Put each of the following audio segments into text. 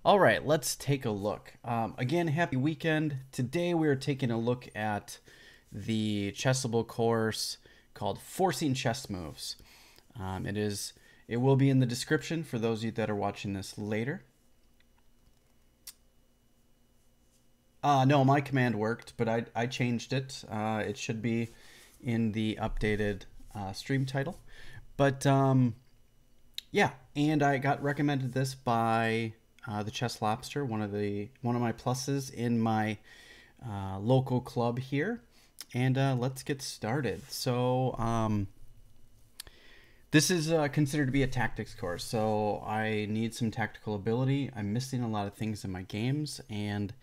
All right, let's take a look. Again, happy weekend. Today we are taking a look at the Chessable course called Forcing Chess Moves. It will be in the description for those of you that are watching this later. No, my command worked, but I changed it. It should be in the updated stream title. But yeah, and I got recommended this by the Chess Lobster, one of my pluses in my local club here. And let's get started. This is considered to be a tactics course, so I need some tactical ability. I'm missing a lot of things in my games, and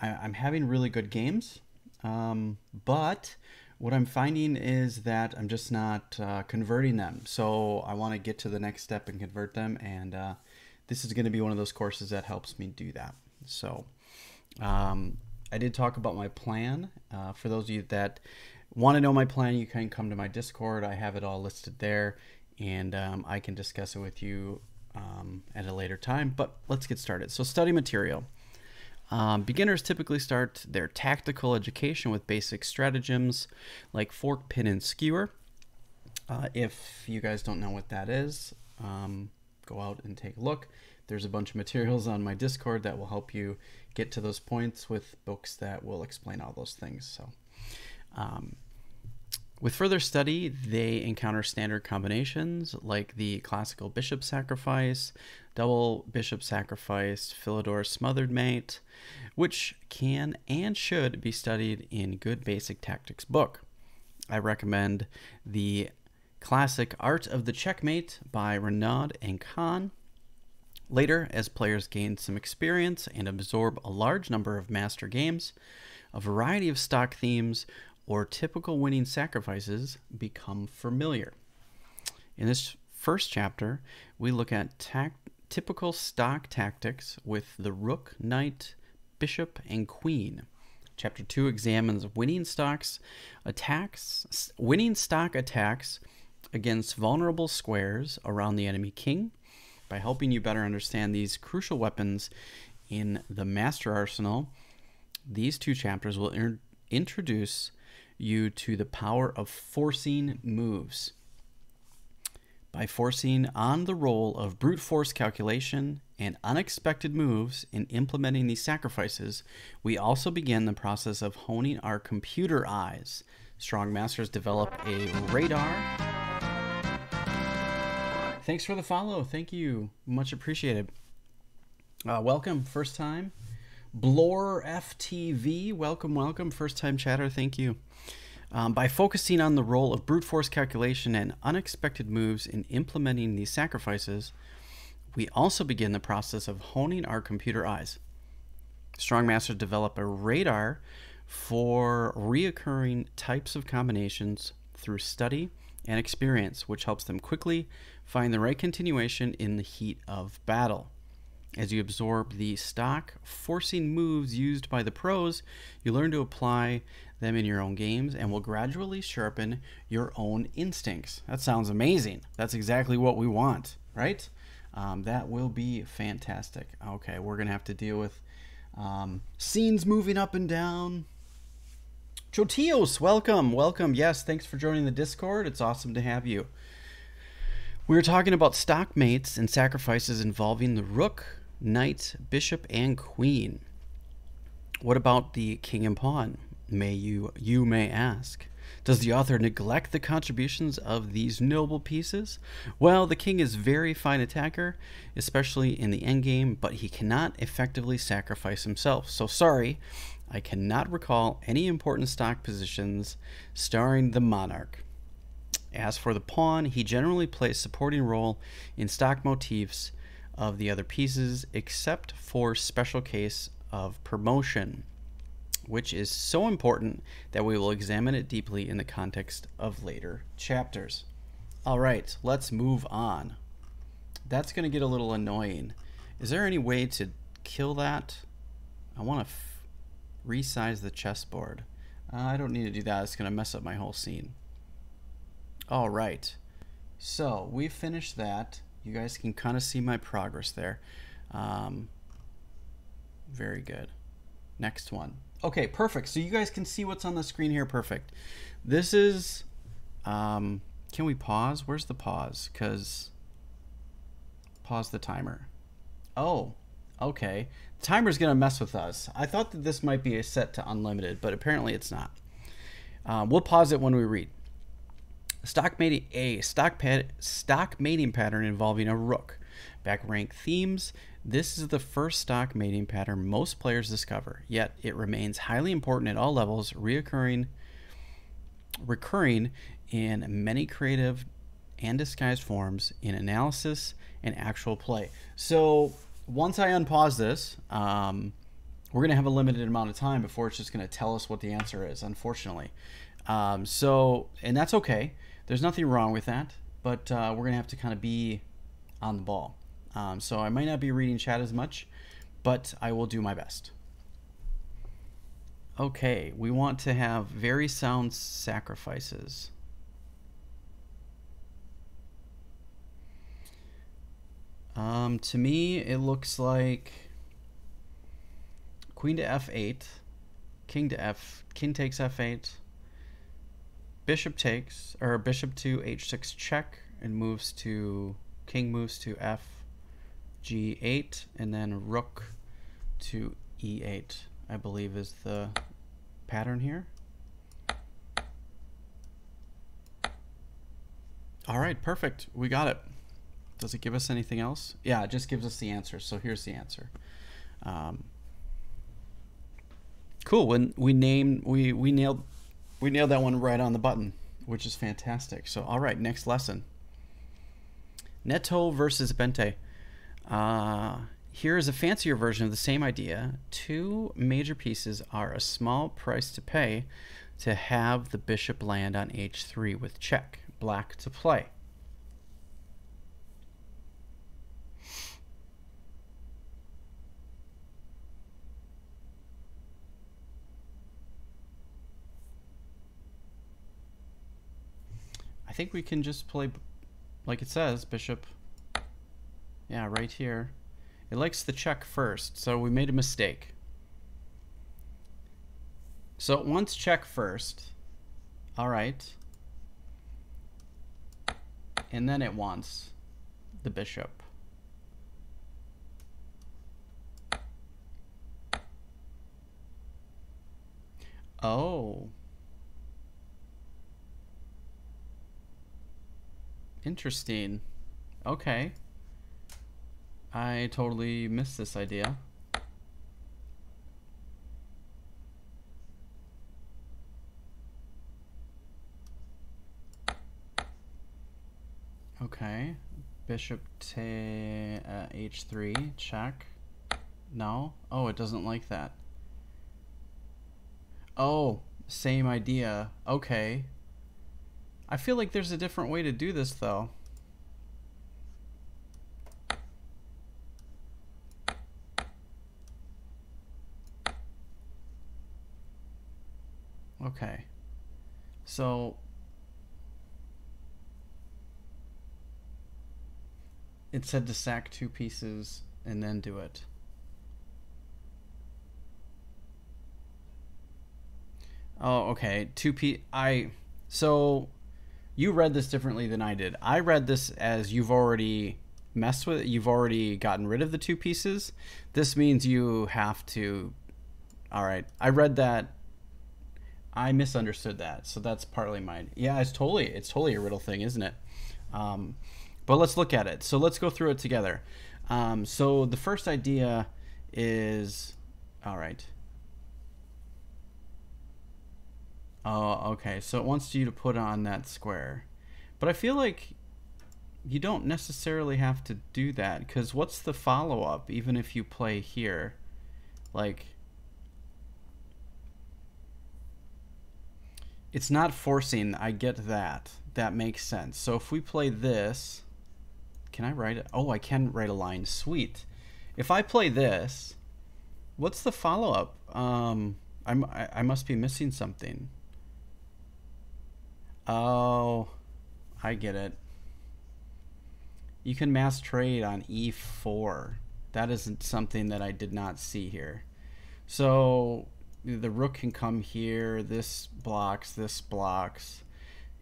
I'm having really good games, but what I'm finding is that I'm just not converting them. So I want to get to the next step and convert them, and this is going to be one of those courses that helps me do that. So I did talk about my plan. For those of you that want to know my plan, you can come to my Discord. I have it all listed there, and I can discuss it with you at a later time. But let's get started. So study material. Beginners typically start their tactical education with basic stratagems like fork, pin, and skewer. If you guys don't know what that is, go out and take a look. There's a bunch of materials on my Discord that will help you get to those points with books that will explain all those things. So, with further study, they encounter standard combinations like the classical bishop sacrifice, double bishop sacrifice, Philidor smothered mate, which can and should be studied in good basic tactics book. I recommend the classic Art of the Checkmate by Renaud and Kahn. Later, as players gain some experience and absorb a large number of master games, a variety of stock themes or typical winning sacrifices become familiar. In this first chapter, we look at typical stock tactics with the rook, knight, bishop, and queen. Chapter 2 examines winning stock attacks against vulnerable squares around the enemy king. By helping you better understand these crucial weapons in the master arsenal, these two chapters will introduce you to the power of forcing moves. By forcing on the role of brute force calculation and unexpected moves in implementing these sacrifices, we also begin the process of honing our computer eyes. Strong masters develop a radar. Thanks for the follow. Thank you. Much appreciated. Welcome. First time. Blore FTV. Welcome. First time chatter. Thank you. By focusing on the role of brute force calculation and unexpected moves in implementing these sacrifices, we also begin the process of honing our computer eyes. Strong masters develop a radar for reoccurring types of combinations through study and experience, which helps them quickly find the right continuation in the heat of battle. As you absorb the stock forcing moves used by the pros, you learn to apply them in your own games and will gradually sharpen your own instincts. That sounds amazing. That's exactly what we want, right? That will be fantastic. Okay, we're going to have to deal with scenes moving up and down. Chotios, welcome. Yes, thanks for joining the Discord. It's awesome to have you. We're talking about stock mates and sacrifices involving the rook, knight, bishop, and queen. What about the king and pawn? You may ask. Does the author neglect the contributions of these noble pieces? Well, the king is a very fine attacker, especially in the endgame, but he cannot effectively sacrifice himself. So sorry, I cannot recall any important stock positions starring the monarch. As for the pawn, he generally plays a supporting role in stock motifs of the other pieces, except for special case of promotion, which is so important that we will examine it deeply in the context of later chapters. All right, let's move on. That's going to get a little annoying. Is there any way to kill that? I want to resize the chessboard. I don't need to do that. It's going to mess up my whole scene. All right, so we finished that. You guys can kind of see my progress there. Very good. Next one. Okay, perfect. So you guys can see what's on the screen here. Perfect. This is, can we pause? Where's the pause? Because pause the timer. Oh, okay. The timer's going to mess with us. I thought that this might be set to unlimited, but apparently it's not. We'll pause it when we read. Stock mating pattern involving a rook. Back rank themes. This is the first stock mating pattern most players discover, yet it remains highly important at all levels, recurring in many creative and disguised forms in analysis and actual play. So once I unpause this, we're going to have a limited amount of time before it's just going to tell us what the answer is, unfortunately. And that's okay. There's nothing wrong with that, but we're going to have to kind of be on the ball. So I might not be reading chat as much, but I will do my best. Okay, we want to have very sound sacrifices. To me, it looks like queen to f8, king takes f8, bishop takes, or bishop to h6 check, and king moves to g8, and then rook to e8, I believe is the pattern here. All right, perfect. We got it. Does it give us anything else? Yeah, it just gives us the answer. So here's the answer. Cool. When we nailed that one right on the button, which is fantastic. So all right, next lesson. Netto versus Bente. Here is a fancier version of the same idea. Two major pieces are a small price to pay to have the bishop land on h3 with check. Black to play. I think we can just play, like it says, bishop. Yeah, right here. It likes the check first, so we made a mistake. So it wants check first. All right. And then it wants the bishop. Oh. Interesting. Okay. I totally missed this idea. Okay. Bishop to h3, check. No? Oh, it doesn't like that. Oh, same idea. Okay. I feel like there's a different way to do this, though. Okay. So it said to sack two pieces and then do it. Oh, okay. So you read this differently than I did. I read this as you've already messed with it. You've already gotten rid of the two pieces. This means you have to. All right. I read that. I misunderstood that. So that's partly mine. Yeah, it's totally a riddle thing, isn't it? But let's look at it. So let's go through it together. So the first idea is, all right. Oh, okay. So it wants you to put on that square. But I feel like you don't necessarily have to do that, because what's the follow-up even if you play here? Like, it's not forcing. I get that. That makes sense. So if we play this, can I write it? Oh, I can write a line. Sweet. If I play this, what's the follow-up? I must be missing something. Oh, I get it. You can mass trade on e4. That isn't something that I did not see here. So the rook can come here. This blocks.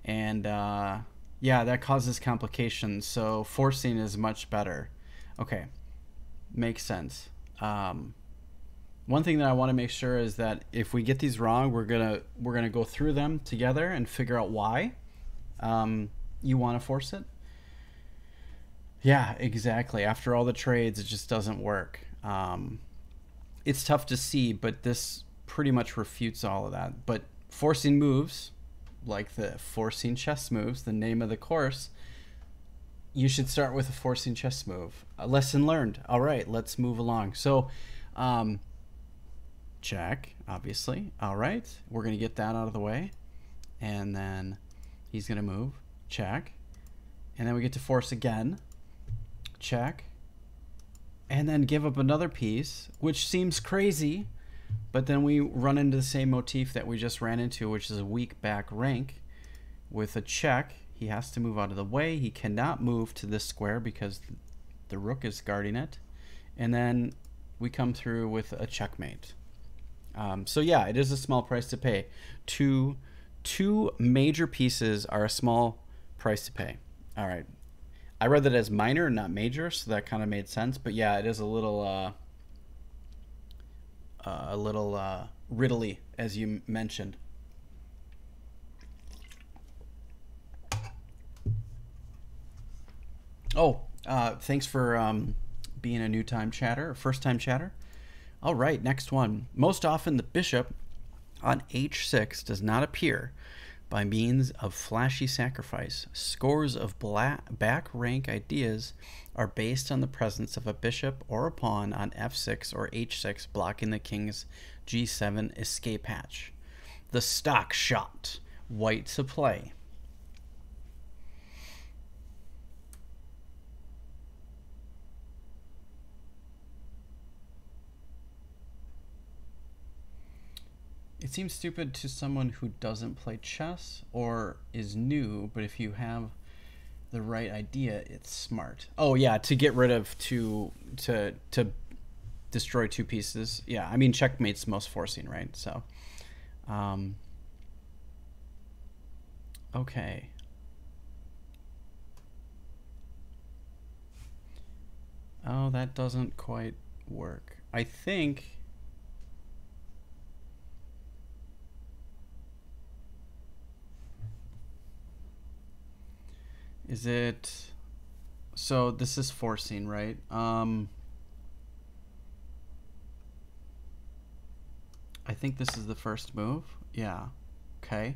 And yeah, that causes complications. So forcing is much better. Okay, makes sense. One thing that I want to make sure is that if we get these wrong, we're gonna go through them together and figure out why you want to force it. Yeah, exactly. After all the trades, it just doesn't work. It's tough to see, but this pretty much refutes all of that. But forcing moves, like the forcing chess moves, the name of the course, you should start with a forcing chess move. A lesson learned. All right, let's move along. So, check, obviously. All right, we're going to get that out of the way. And then he's going to move. Check. And then we get to force again. Check. And then give up another piece, which seems crazy. But then we run into the same motif that we just ran into, which is a weak back rank with a check. He has to move out of the way. He cannot move to this square because the rook is guarding it. And then we come through with a checkmate. So yeah, it is a small price to pay. Two major pieces are a small price to pay. All right. I read that as minor, not major, so that kind of made sense. But yeah, it is a little riddly, as you mentioned. Oh, thanks for being a new time chatter, first time chatter. All right, next one. Most often the bishop on h6 does not appear by means of flashy sacrifice. Scores of back rank ideas are based on the presence of a bishop or a pawn on f6 or h6 blocking the king's g7 escape hatch. The stock shot. White to play. It seems stupid to someone who doesn't play chess or is new, but if you have the right idea, it's smart. Oh yeah, to get rid of to destroy two pieces. Yeah, I mean checkmate's most forcing, right? So, okay. Oh, that doesn't quite work. I think. Is it, so this is forcing, right? I think this is the first move. Yeah. Okay.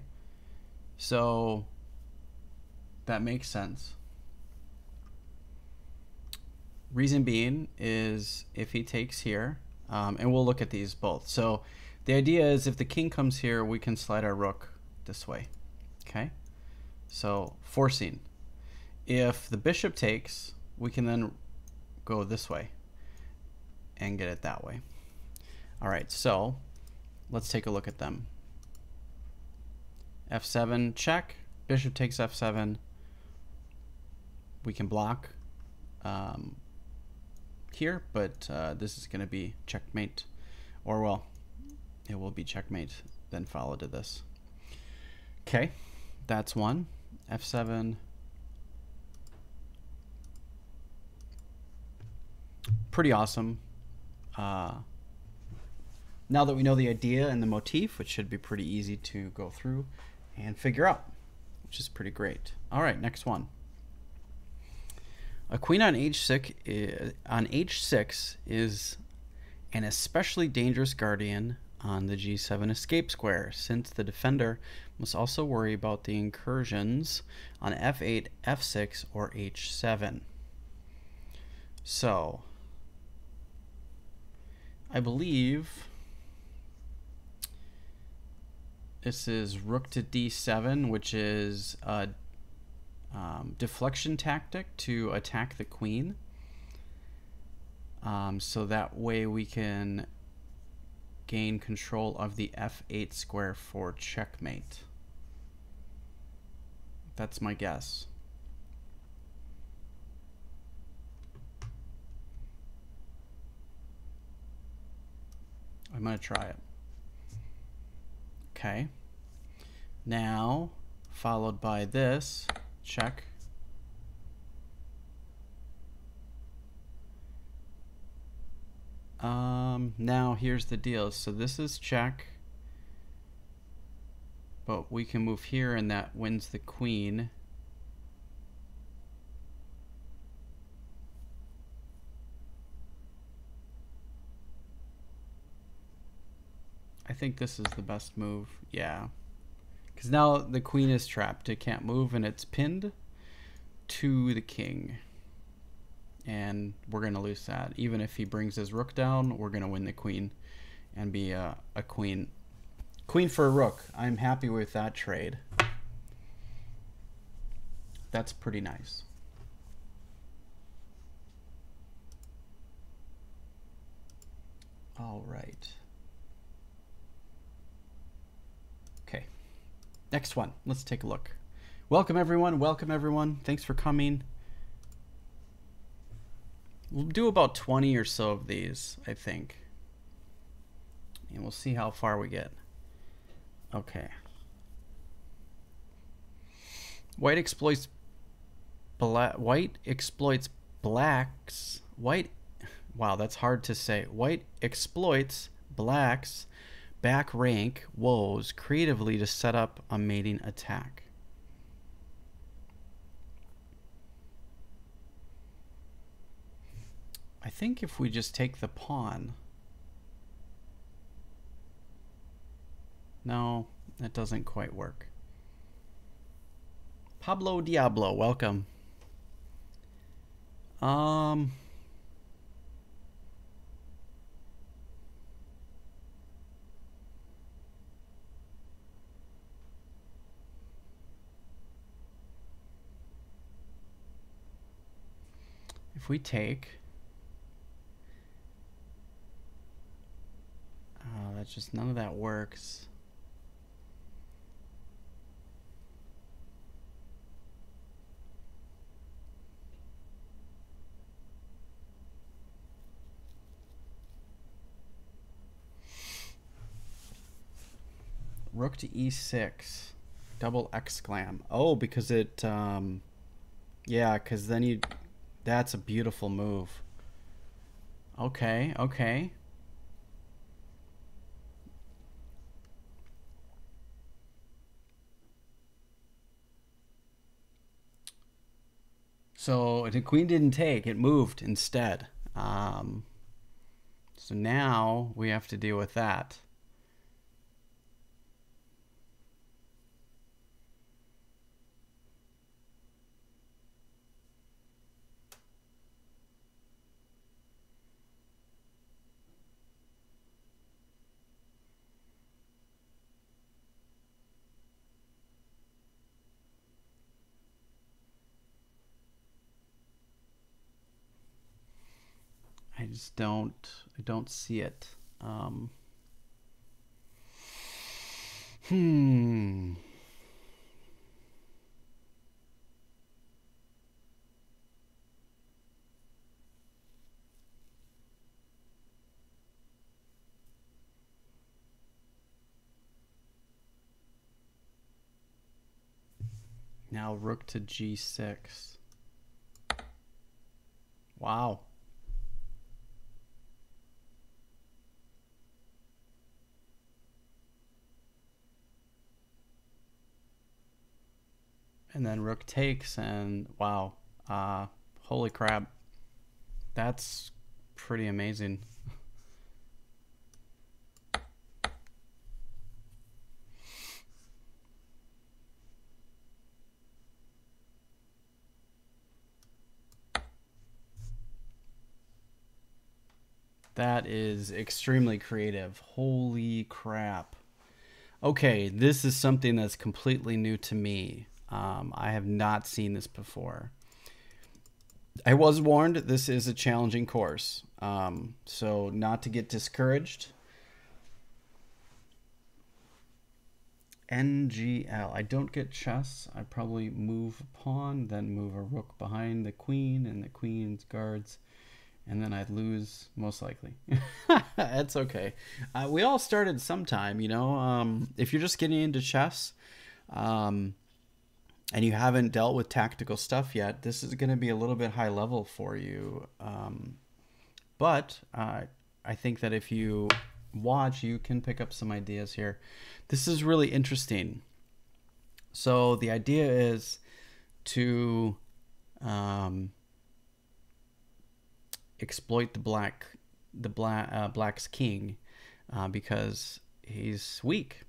So that makes sense. Reason being is if he takes here, and we'll look at these both. So the idea is if the king comes here, we can slide our rook this way. Okay. So forcing. If the bishop takes, we can then go this way and get it that way. All right, so let's take a look at them. f7 check, bishop takes f7. We can block here, but this is going to be checkmate, or well, it will be checkmate then followed to this. Okay, that's one. f7. Pretty awesome. Now that we know the idea and the motif, it should be pretty easy to go through and figure out, which is pretty great. All right, next one. A queen on h6 is an especially dangerous guardian on the g7 escape square, since the defender must also worry about the incursions on f8, f6, or h7. So I believe this is rook to d7, which is a deflection tactic to attack the queen. So that way we can gain control of the f8 square for checkmate. That's my guess. I'm going to try it. Okay. Now, followed by this, check. Now here's the deal. So this is check, but we can move here and that wins the queen. I think this is the best move. Yeah. Because now the queen is trapped. It can't move and it's pinned to the king. And we're going to lose that. Even if he brings his rook down, we're going to win the queen and be a queen. Queen for a rook. I'm happy with that trade. That's pretty nice. All right. Okay. Next one. Let's take a look. Welcome, everyone. Welcome, everyone. Thanks for coming. We'll do about 20 or so of these, I think. And we'll see how far we get. Okay. White exploits blacks. Wow, that's hard to say. White exploits blacks' back rank woes creatively to set up a mating attack. I think if we just take the pawn. No, that doesn't quite work. Pablo Diablo, welcome. If we take, that's just, none of that works. Rook to e6, double exclam. Oh, because it, yeah, because then you, that's a beautiful move. Okay, okay. So the queen didn't take, it moved instead. So now we have to deal with that. I just don't see it. Now rook to g6. Wow. And then rook takes, and wow, holy crap, that's pretty amazing. That is extremely creative. Holy crap. Okay, this is something that's completely new to me. I have not seen this before. I was warned this is a challenging course, so not to get discouraged. NGL. I don't get chess. I probably move a pawn, then move a rook behind the queen and the queen's guards, and then I'd lose most likely. That's okay. We all started sometime, you know. If you're just getting into chess, and you haven't dealt with tactical stuff yet, this is going to be a little bit high level for you. But I think that if you watch, you can pick up some ideas here. This is really interesting. So the idea is to exploit the black's king because he's weak.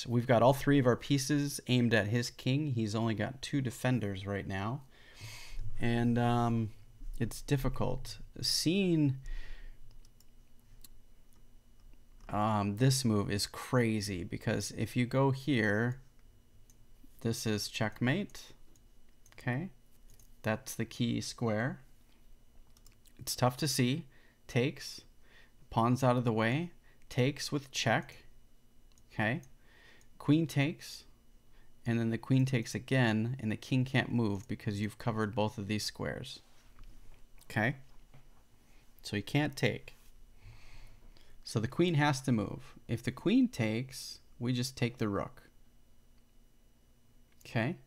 We've got all three of our pieces aimed at his king. He's only got 2 defenders right now, and it's difficult. Seeing this move is crazy because if you go here, this is checkmate. Okay, that's the key square. It's tough to see. Takes, pawns out of the way, takes with check. Okay, queen takes, and then the queen takes again, and the king can't move because you've covered both of these squares. Okay, so he can't take. So the queen has to move. If the queen takes, we just take the rook. Okay,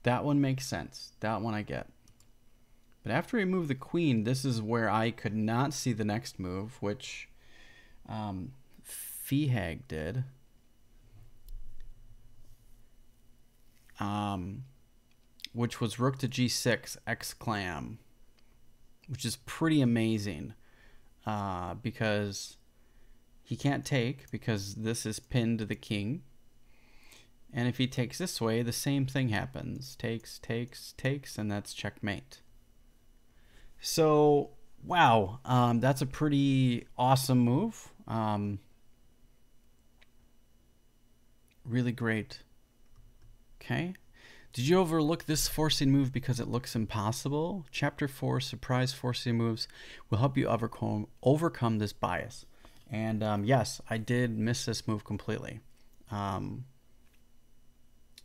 that one makes sense. That one I get. But after we move the queen, this is where I could not see the next move, which Fehag did. Which was rook to g6 exclam, which is pretty amazing because he can't take because this is pinned to the king. And if he takes this way, the same thing happens. Takes, takes, takes, and that's checkmate. So, wow, that's a pretty awesome move. Really great. Okay. Did you overlook this forcing move because it looks impossible? Chapter 4, surprise forcing moves, will help you overcome this bias. And yes, I did miss this move completely.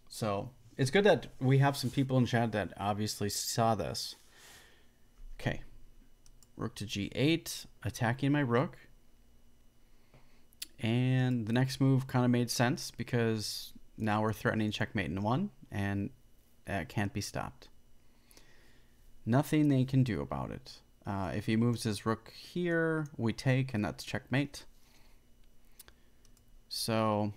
So it's good that we have some people in chat that obviously saw this. Okay. Rook to g8, attacking my rook. And the next move kind of made sense because now we're threatening checkmate in 1, and that can't be stopped. Nothing they can do about it. If he moves his rook here, we take, and that's checkmate. So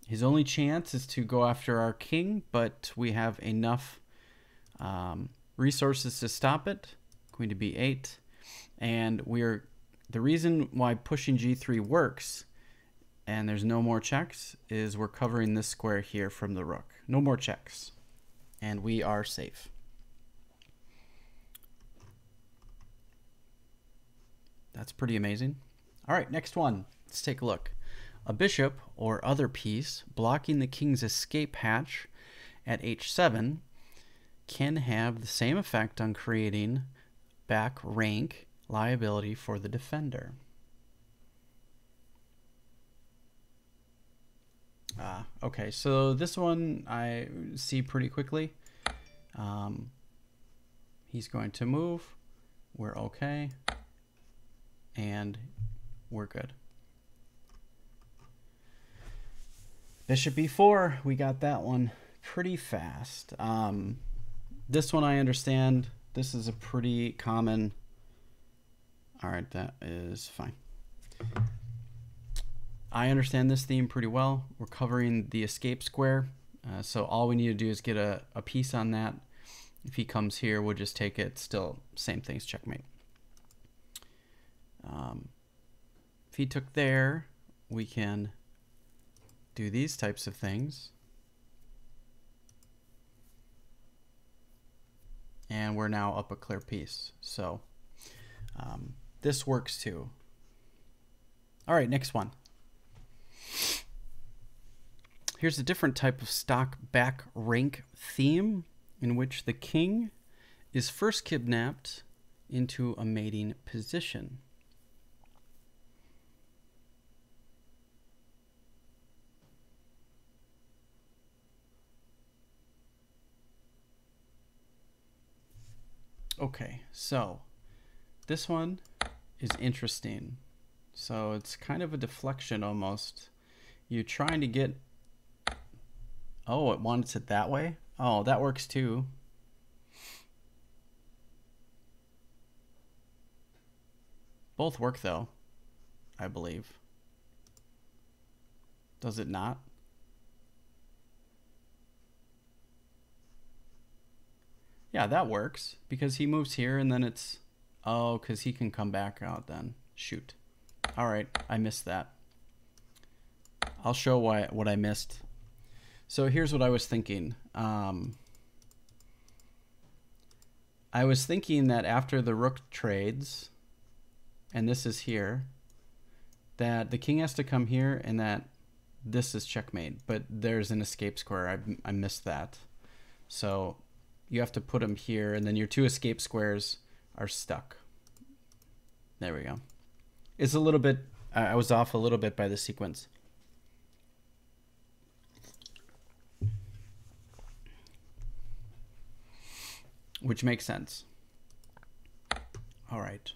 his only chance is to go after our king, but we have enough resources to stop it. Queen to b8. And the reason why pushing g3 works and there's no more checks is we're covering this square here from the rook. No more checks. And we are safe. That's pretty amazing. All right, next one. Let's take a look. A bishop or other piece blocking the king's escape hatch at h7 can have the same effect on creating back rank liability for the defender. Okay, so this one I see pretty quickly. He's going to move. We're okay. And we're good. Bishop e4, we got that one pretty fast. This one I understand. This is a pretty common... All right, that is fine. I understand this theme pretty well. We're covering the escape square. So all we need to do is get a piece on that. If he comes here, we'll just take it. Still, same things, checkmate. If he took there, we can do these types of things. And we're now up a clear piece. So this works too. All right, next one. Here's a different type of stock back rank theme in which the king is first kidnapped into a mating position. Okay, so This one is interesting. So it's kind of a deflection almost. You're trying to get... Oh, it wants it that way? Oh, that works too. Both work though, I believe. Does it not? Yeah, that works because he moves here and then it's... Oh, because he can come back out then. Shoot. All right, I missed that. I'll show what I missed. So here's what I was thinking. I was thinking that after the rook trades, and this is here, that the king has to come here and that this is checkmate, but there's an escape square. I missed that. So you have to put him here, and then your two escape squares are stuck. There we go. It's a little bit, I was off a little bit by the sequence. Which makes sense. All right.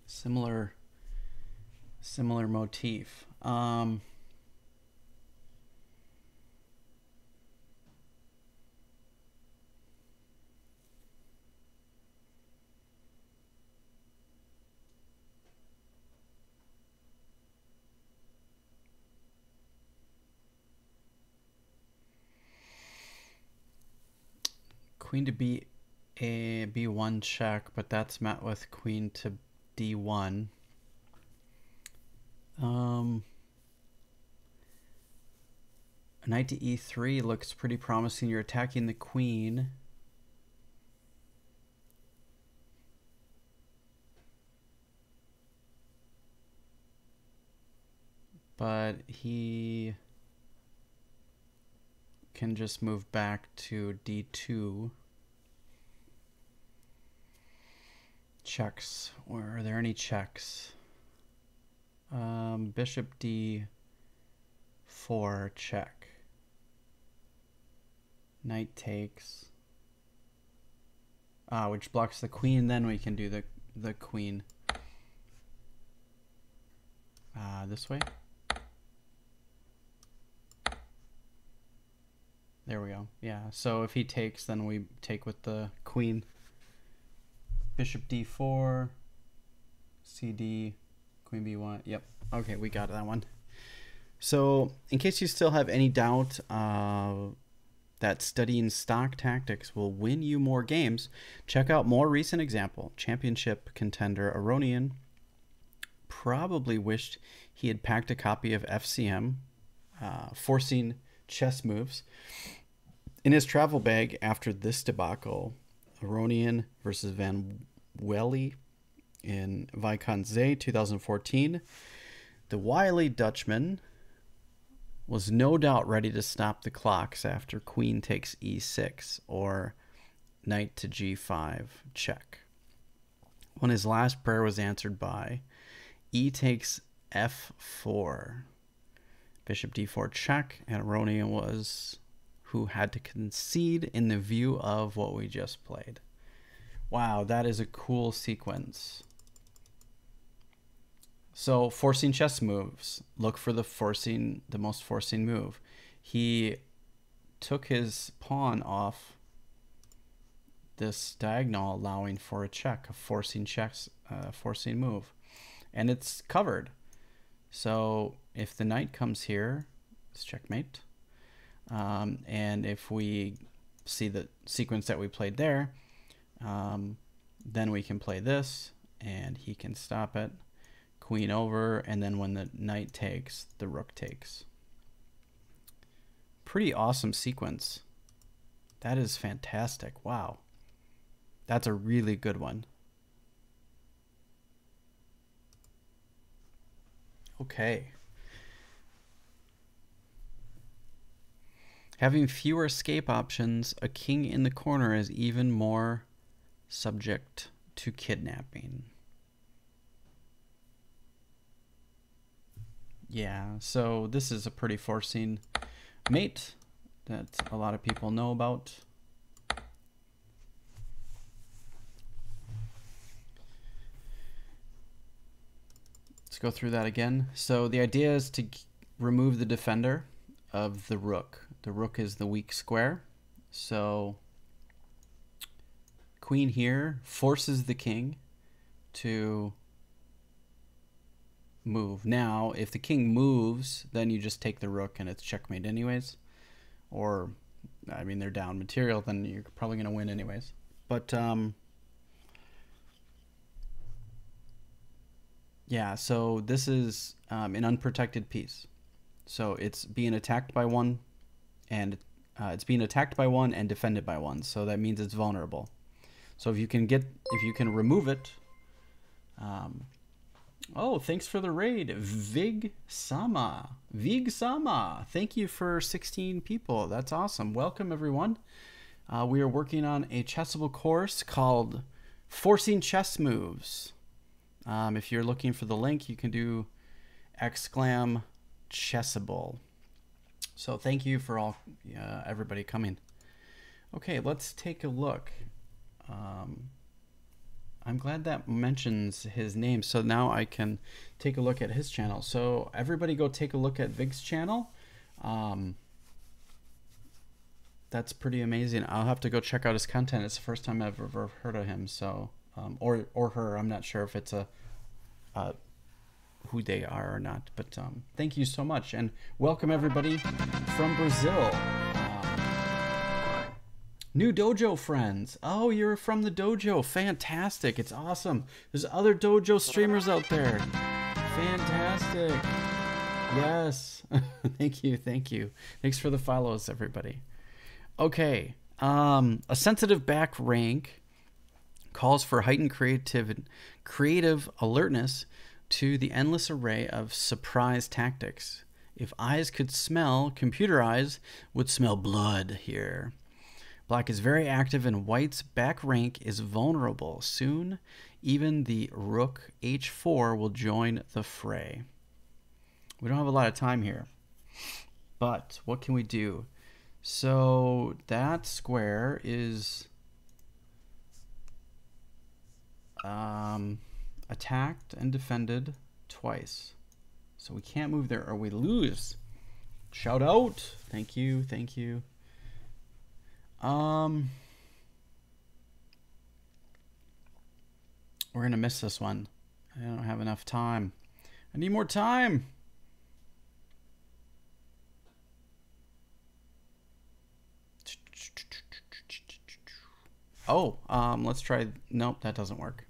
Similar motif. Queen to B1 check, but that's met with queen to D1. Knight to E3 looks pretty promising. You're attacking the queen. But he can just move back to D2. Checks. Or are there any checks? Bishop D4 check. Knight takes. Which blocks the queen. Then we can do the queen. This way. There we go. Yeah, so if he takes, then we take with the queen. Bishop D4, CD, queen B1. Yep. Okay, we got that one. So in case you still have any doubt that studying stock tactics will win you more games, check out more recent example. Championship contender Aronian probably wished he had packed a copy of FCM, Forcing Chess Moves, in his travel bag after this debacle. Aronian versus Van Welly in Viscount Zee 2014. The wily Dutchman was no doubt ready to stop the clocks after queen takes e6 or knight to g5 check, when his last prayer was answered by e takes f4, bishop d4 check, and Aronian was who had to concede in the view of what we just played. Wow, that is a cool sequence. So forcing chess moves, look for the most forcing move. He took his pawn off this diagonal, allowing for a check, a forcing move, and it's covered. So if the knight comes here, it's checkmate. And if we see the sequence that we played there, then we can play this and he can stop it. Queen over, and then when the knight takes, the rook takes. Pretty awesome sequence. That is fantastic. Wow. That's a really good one. Okay. Having fewer escape options, a king in the corner is even more subject to kidnapping. Yeah, so this is a pretty forcing mate that a lot of people know about. Let's go through that again. So the idea is to remove the defender of the rook. The rook is the weak square. So queen here forces the king to move. Now, if the king moves, then you just take the rook and it's checkmate anyways. Or, I mean, they're down material, then you're probably going to win anyways. But, yeah, so this is an unprotected piece. So it's being attacked by one, and it's being attacked by one and defended by one. So that means it's vulnerable. So if you can remove it. Oh, thanks for the raid, Vig Sama. Thank you for 16 people. That's awesome. Welcome everyone. We are working on a Chessable course called Forcing Chess Moves. If you're looking for the link, you can do !Chessable. So thank you for all everybody coming. Okay, let's take a look. I'm glad that mentions his name, so now I can take a look at his channel. So everybody go take a look at Vig's channel. That's pretty amazing. I'll have to go check out his content. It's the first time I've ever heard of him. So or her. I'm not sure if it's who they are or not. But thank you so much, and welcome everybody from Brazil. New dojo friends. Oh, you're from the dojo. Fantastic. It's awesome. There's other dojo streamers out there. Fantastic. Yes. Thank you. Thank you. Thanks for the follows, everybody. Okay. A sensitive back rank calls for heightened creative alertness to the endless array of surprise tactics. If eyes could smell, computer eyes would smell blood here. Black is very active and white's back rank is vulnerable. Soon, even the rook h4 will join the fray. We don't have a lot of time here, but what can we do? So that square is attacked and defended twice. So we can't move there or we lose. Shout out. Thank you. Thank you. We're gonna miss this one. I don't have enough time. I need more time. Oh, let's try. Nope, that doesn't work.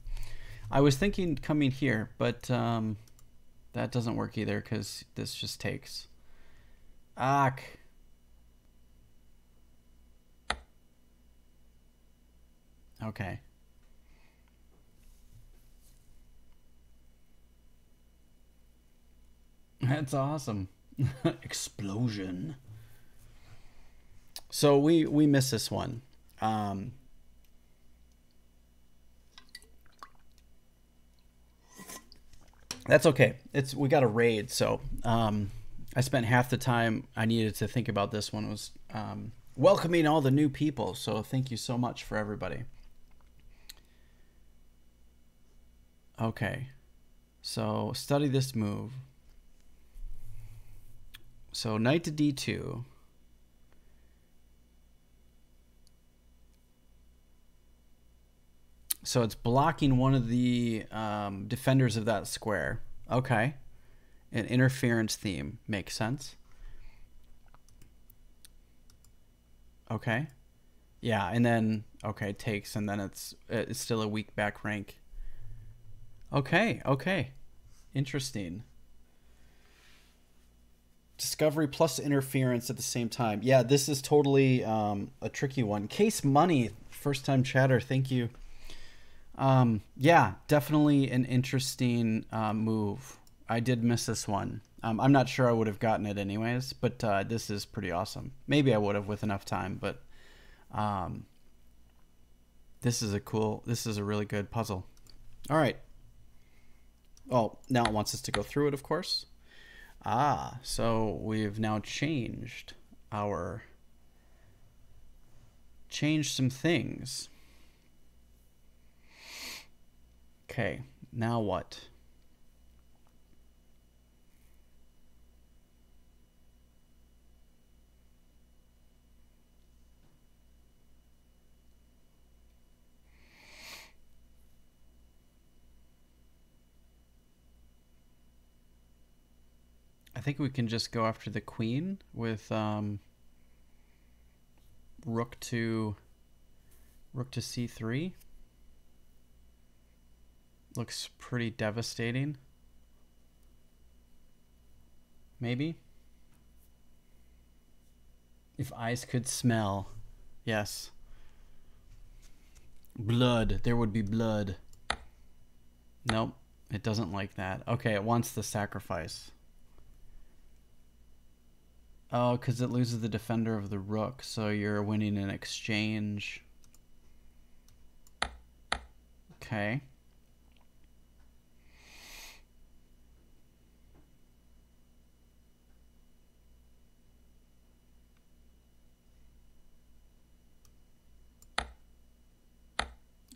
I was thinking coming here, but that doesn't work either because this just takes. Ack. Okay. That's awesome. Explosion. So we miss this one. That's okay. We got a raid, so I spent half the time I needed to think about this one was welcoming all the new people. So thank you so much for everybody. Okay, so study this move. So knight to d2. So it's blocking one of the defenders of that square. Okay, an interference theme makes sense. Okay, yeah, and then okay takes, and then it's still a weak back rank. Okay, okay. Interesting. Discovery plus interference at the same time. Yeah, this is totally a tricky one. Case Money, first time chatter, thank you. Yeah, definitely an interesting move. I did miss this one. I'm not sure I would have gotten it anyways, but this is pretty awesome. Maybe I would have with enough time, but this is a really good puzzle. All right. Well, now it wants us to go through it, of course. Ah, so we've now changed some things. Okay, now what? I think we can just go after the queen with rook to c3. Looks pretty devastating. Maybe. If eyes could smell. Yes. Blood. There would be blood. Nope. It doesn't like that. Okay, it wants the sacrifice. Oh, because it loses the defender of the rook, so you're winning an exchange. Okay.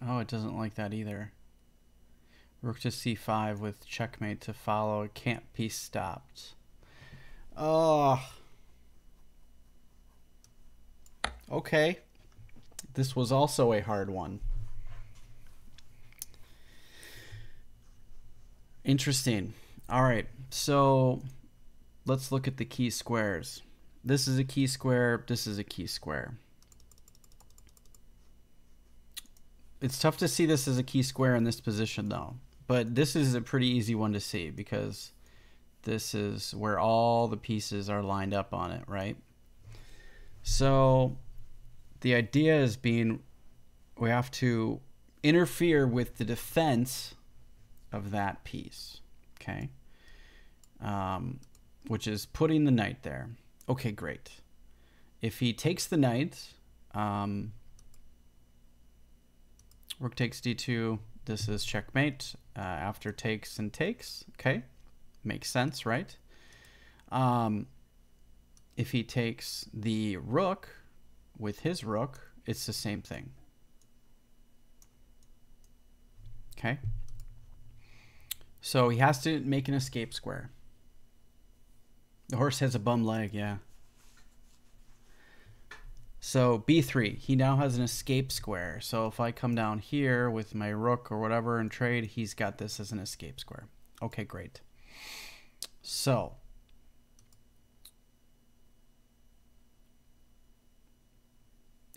Oh, it doesn't like that either. Rook to c5 with checkmate to follow. It can't be stopped. Oh. Okay. This was also a hard one. Interesting. All right. So let's look at the key squares. This is a key square. This is a key square. It's tough to see this as a key square in this position, though. But this is a pretty easy one to see because this is where all the pieces are lined up on it, right? So the idea is we have to interfere with the defense of that piece, okay? Which is putting the knight there. Okay, great. If he takes the knight, rook takes d2, this is checkmate. After takes and takes, okay? Makes sense, right? If he takes the rook with his rook, it's the same thing. Okay? So he has to make an escape square. The horse has a bum leg, yeah. So b3, he now has an escape square. So if I come down here with my rook or whatever and trade, he's got this as an escape square. Okay, great. So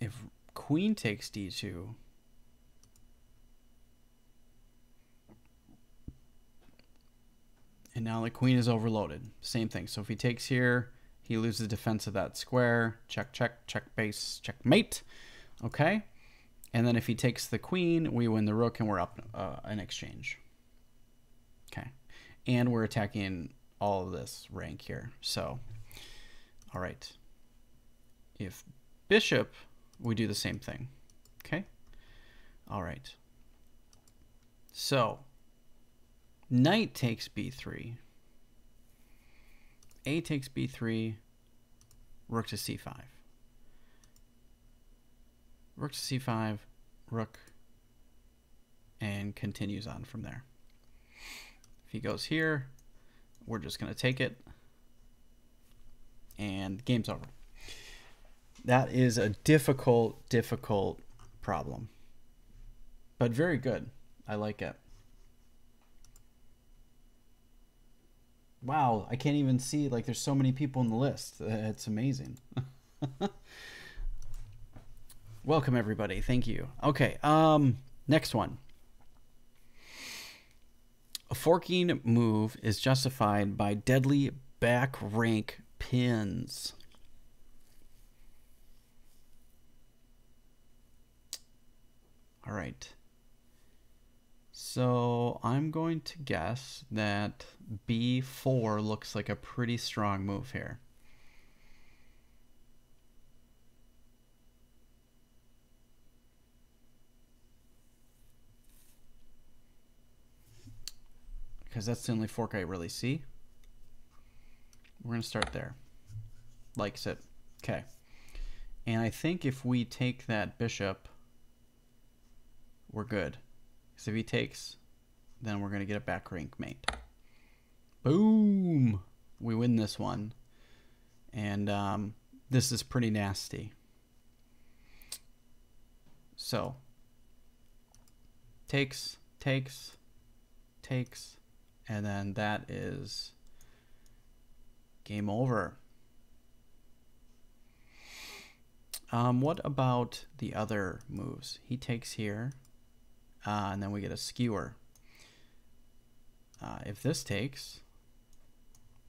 if queen takes d2, and now the queen is overloaded. Same thing. So if he takes here, he loses defense of that square. Check, check, check base, checkmate. Okay. And then if he takes the queen, we win the rook and we're up an exchange. Okay. And we're attacking all of this rank here. So, all right. If bishop, we do the same thing. Okay. All right. So, knight takes b3. A takes b3. Rook to c5. Rook to c5. Rook. And continues on from there. If he goes here, we're just going to take it. And game's over. That is a difficult problem. But very good. I like it. Wow, I can't even see, like, there's so many people in the list. It's amazing. Welcome, everybody. Thank you. Okay, next one. A forking move is justified by deadly back rank pins. All right. So I'm going to guess that b4 looks like a pretty strong move here. Because that's the only fork I really see. We're going to start there. Likes it. Okay. And I think if we take that bishop, we're good. Because if he takes, then we're going to get a back rank mate. Boom! We win this one. And this is pretty nasty. So, takes, takes, takes, and then that is game over. What about the other moves? He takes here, and then we get a skewer. If this takes,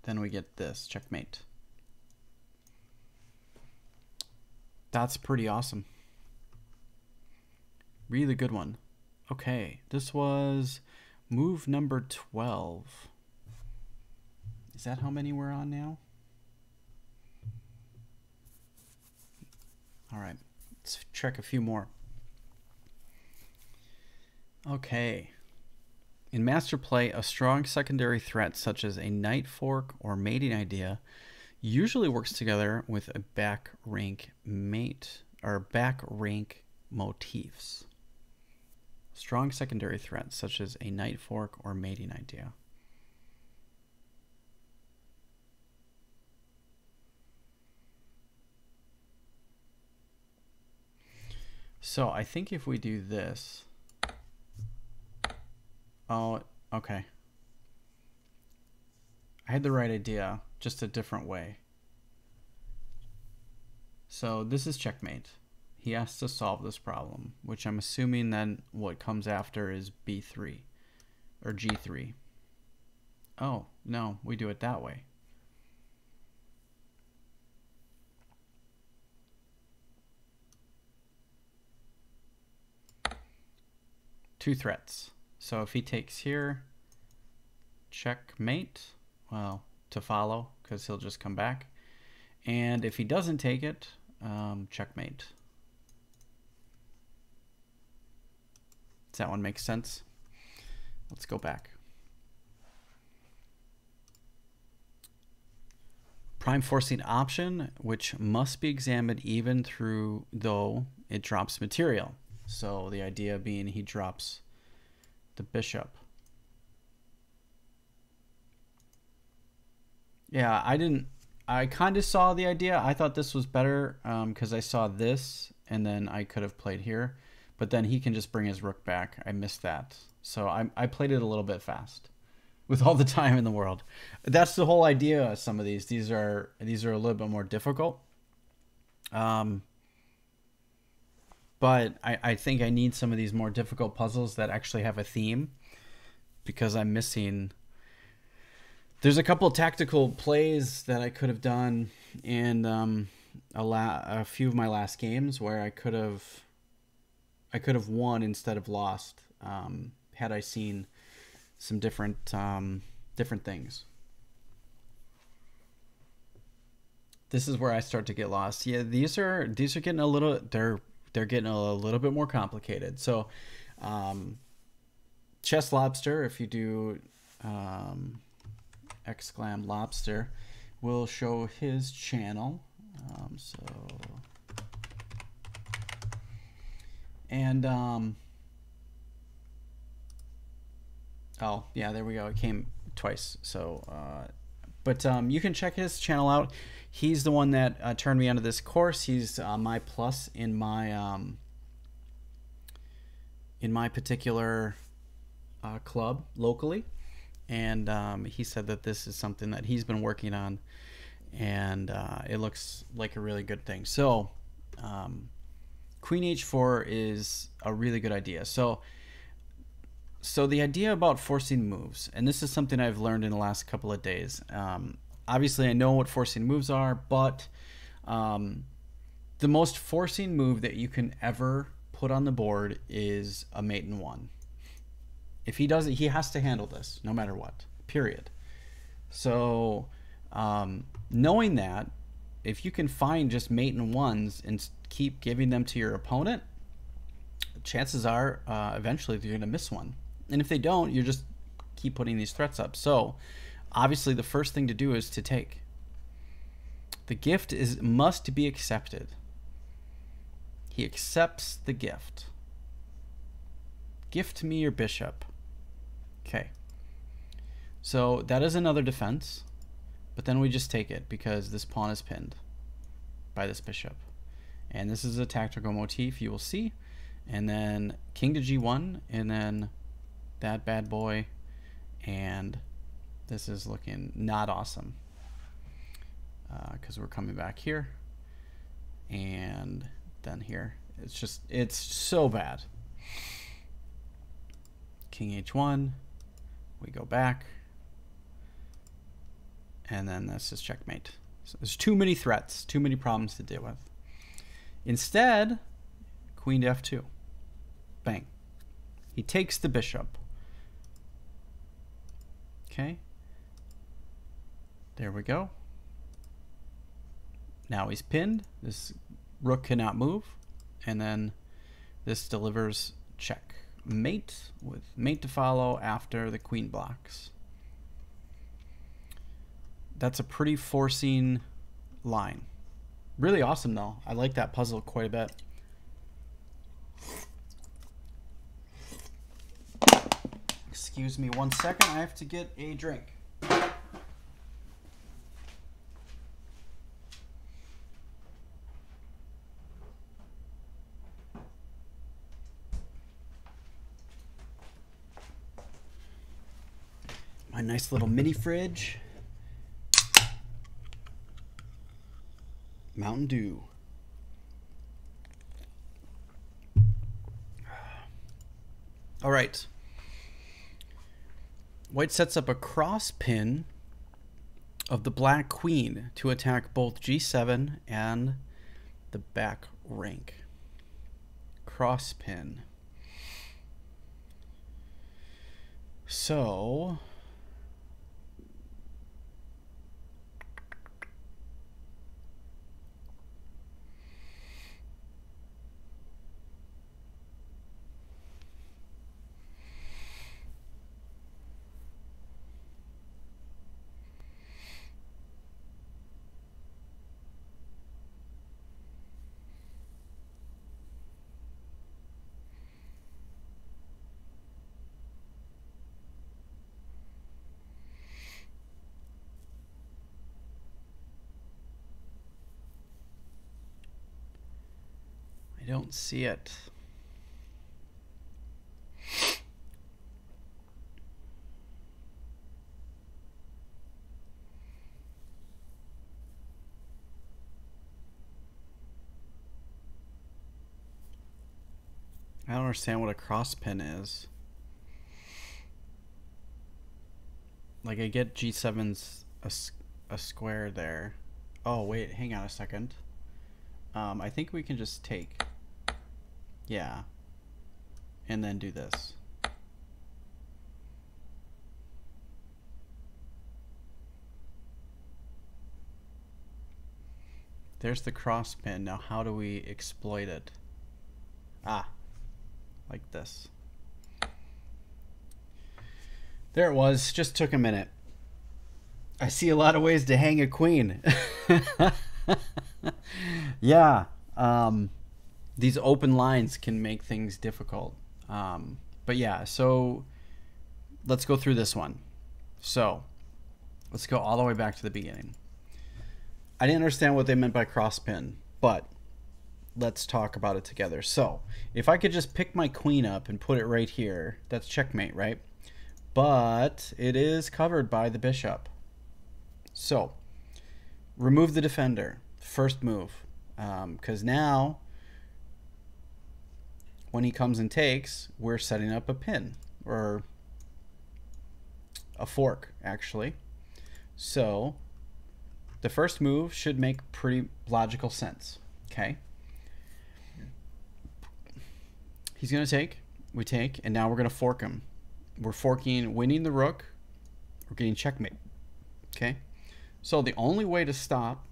then we get this, checkmate. That's pretty awesome. Really good one. Okay, this was move number 12. Is that how many we're on now? All right, let's check a few more. Okay. In Master Play, a strong secondary threat such as a knight fork or mating idea usually works together with a back rank mate or back rank motifs. Strong secondary threats such as a knight fork or mating idea. So I think if we do this, oh, okay. I had the right idea, just a different way. So this is checkmate. He has to solve this problem, which I'm assuming then what comes after is B3 or G3. Oh, no, we do it that way. Two threats. So if he takes here, checkmate, well, to follow, because he'll just come back. And if he doesn't take it, checkmate. Does that one make sense? Let's go back. Prime forcing option, which must be examined even through though it drops material. So the idea being he drops the bishop. Yeah, I kind of saw the idea. I thought this was better because I saw this and then I could have played here. But then he can just bring his rook back. I missed that. So I played it a little bit fast with all the time in the world. That's the whole idea of some of these. These are a little bit more difficult. But I think I need some of these more difficult puzzles that actually have a theme because I'm missing. There's a couple of tactical plays that I could have done in a few of my last games where I could have won instead of lost had I seen some different things. This is where I start to get lost. Yeah, these are getting a little they're getting a little bit more complicated. So Chess Lobster, if you do exclam lobster, will show his channel. Oh yeah, there we go. It came twice. So but you can check his channel out. He's the one that turned me onto this course. He's my plus in my particular club locally, and he said that this is something that he's been working on, and it looks like a really good thing. So Queen H4 is a really good idea. So the idea about forcing moves, and this is something I've learned in the last couple of days. Obviously, I know what forcing moves are, but the most forcing move that you can ever put on the board is a mate in one. If he does it, he has to handle this no matter what, period. So knowing that, if you can find just mate in ones and keep giving them to your opponent, chances are eventually they're going to miss one. And if they don't, you just keep putting these threats up. So obviously the first thing to do is to take. The gift must be accepted. He accepts the gift. Gift me your bishop. Okay. So that is another defense, but then we just take it because this pawn is pinned by this bishop. And this is a tactical motif, you will see. And then king to g1, and then that bad boy. And this is looking not awesome because we're coming back here. And then here. It's so bad. King h1. We go back. And then this is checkmate. So there's too many threats, too many problems to deal with. Instead, queen to f2. Bang. He takes the bishop. Okay. There we go. Now he's pinned. This rook cannot move. And then this delivers checkmate with mate to follow after the queen blocks. That's a pretty forcing line. Really awesome though. I like that puzzle quite a bit. Excuse me 1 second. I have to get a drink. My nice little mini fridge. Mountain Dew. All right. White sets up a cross pin of the black queen to attack both g7 and the back rank. Cross pin. So I don't see it. I don't understand what a cross pin is. Like I get g7's a square there. Oh wait, hang on a second. I think we can just take. Yeah. And then do this. There's the cross pin. Now how do we exploit it? Ah, like this. There it was. Just took a minute. I see a lot of ways to hang a queen. Yeah. These open lines can make things difficult. But yeah, so let's go through this one. So let's go all the way back to the beginning. I didn't understand what they meant by cross pin, but let's talk about it together. So if I could just pick my queen up and put it right here, that's checkmate, right? But it is covered by the bishop. So remove the defender, first move, because now when he comes and takes, we're setting up a pin, or a fork, actually. So the first move should make pretty logical sense, okay? He's going to take, we take, and now we're going to fork him. We're forking, winning the rook, we're getting checkmate, okay? So the only way to stop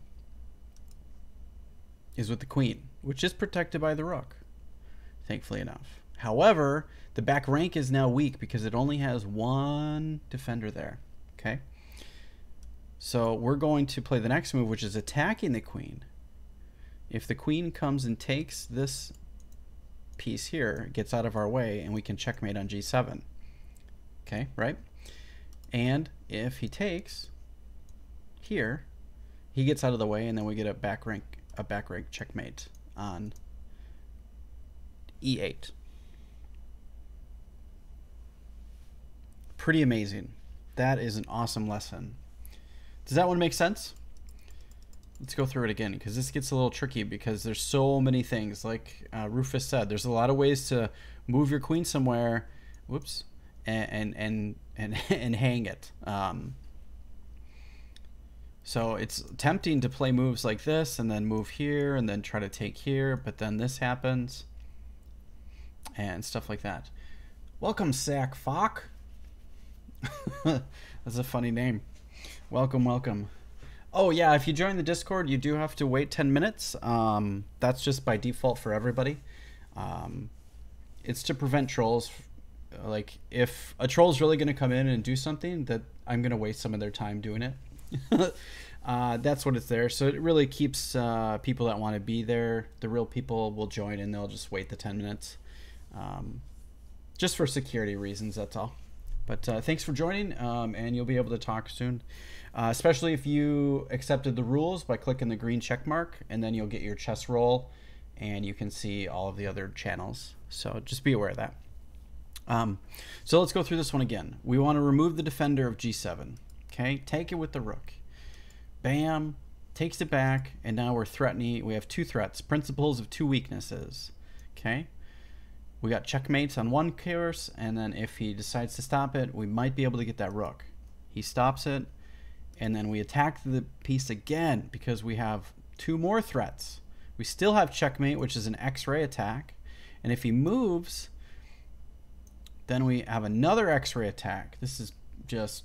is with the queen, which is protected by the rook, thankfully enough. However, the back rank is now weak because it only has one defender there, okay? So we're going to play the next move, which is attacking the queen. If the queen comes and takes this piece here, it gets out of our way, and we can checkmate on g7. Okay, right? And if he takes here, he gets out of the way, and then we get a back rank checkmate on e8. Pretty amazing. That is an awesome lesson. Does that one make sense? Let's go through it again, because this gets a little tricky because there's so many things. Like Rufus said, there's a lot of ways to move your queen somewhere. Whoops. And hang it. So it's tempting to play moves like this and then move here and then try to take here, but then this happens and stuff like that. Welcome, Sack Fock. That's a funny name. Welcome, welcome. Oh yeah, if you join the Discord, you do have to wait 10 minutes. That's just by default for everybody. It's to prevent trolls. Like, if a troll's really going to come in and do something, that I'm going to waste some of their time doing it. That's what it's there. So it really keeps people that want to be there. The real people will join and they'll just wait the 10 minutes. Just for security reasons, that's all. But thanks for joining, and you'll be able to talk soon. Especially if you accepted the rules by clicking the green check mark, and then you'll get your chess roll, and you can see all of the other channels. So just be aware of that. So let's go through this one again. We want to remove the defender of g7. Okay, take it with the rook. Bam, takes it back, and now we're threatening. We have two threats, principles of two weaknesses. Okay, we got checkmates on one course, and then if he decides to stop it, we might be able to get that rook. He stops it, and then we attack the piece again because we have two more threats. We still have checkmate, which is an X-ray attack, and if he moves, then we have another X-ray attack. This is just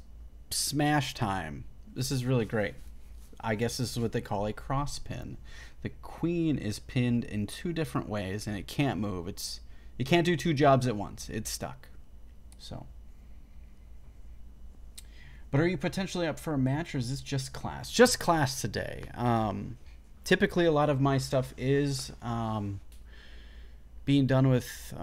smash time. This is really great. I guess this is what they call a cross pin. The queen is pinned in two different ways, and it can't move. You can't do two jobs at once. It's stuck. So, but are you potentially up for a match, or is this just class? Just class today. Typically, a lot of my stuff is being done with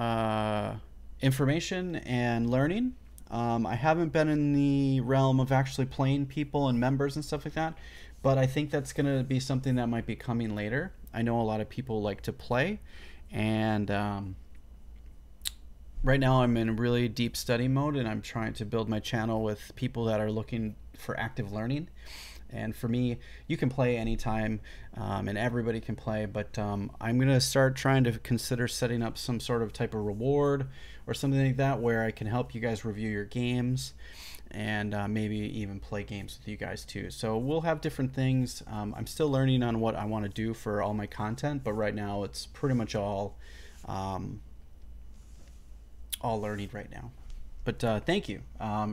information and learning. I haven't been in the realm of actually playing people and members and stuff like that, but I think that's going to be something that might be coming later. I know a lot of people like to play, and right now I'm in a really deep study mode, and I'm trying to build my channel with people that are looking for active learning. And for me, you can play anytime, and everybody can play, but I'm going to start trying to consider setting up some sort of type of reward or something like that where I can help you guys review your games and maybe even play games with you guys too. So we'll have different things. I'm still learning on what I want to do for all my content, but right now it's pretty much all learning right now. But thank you.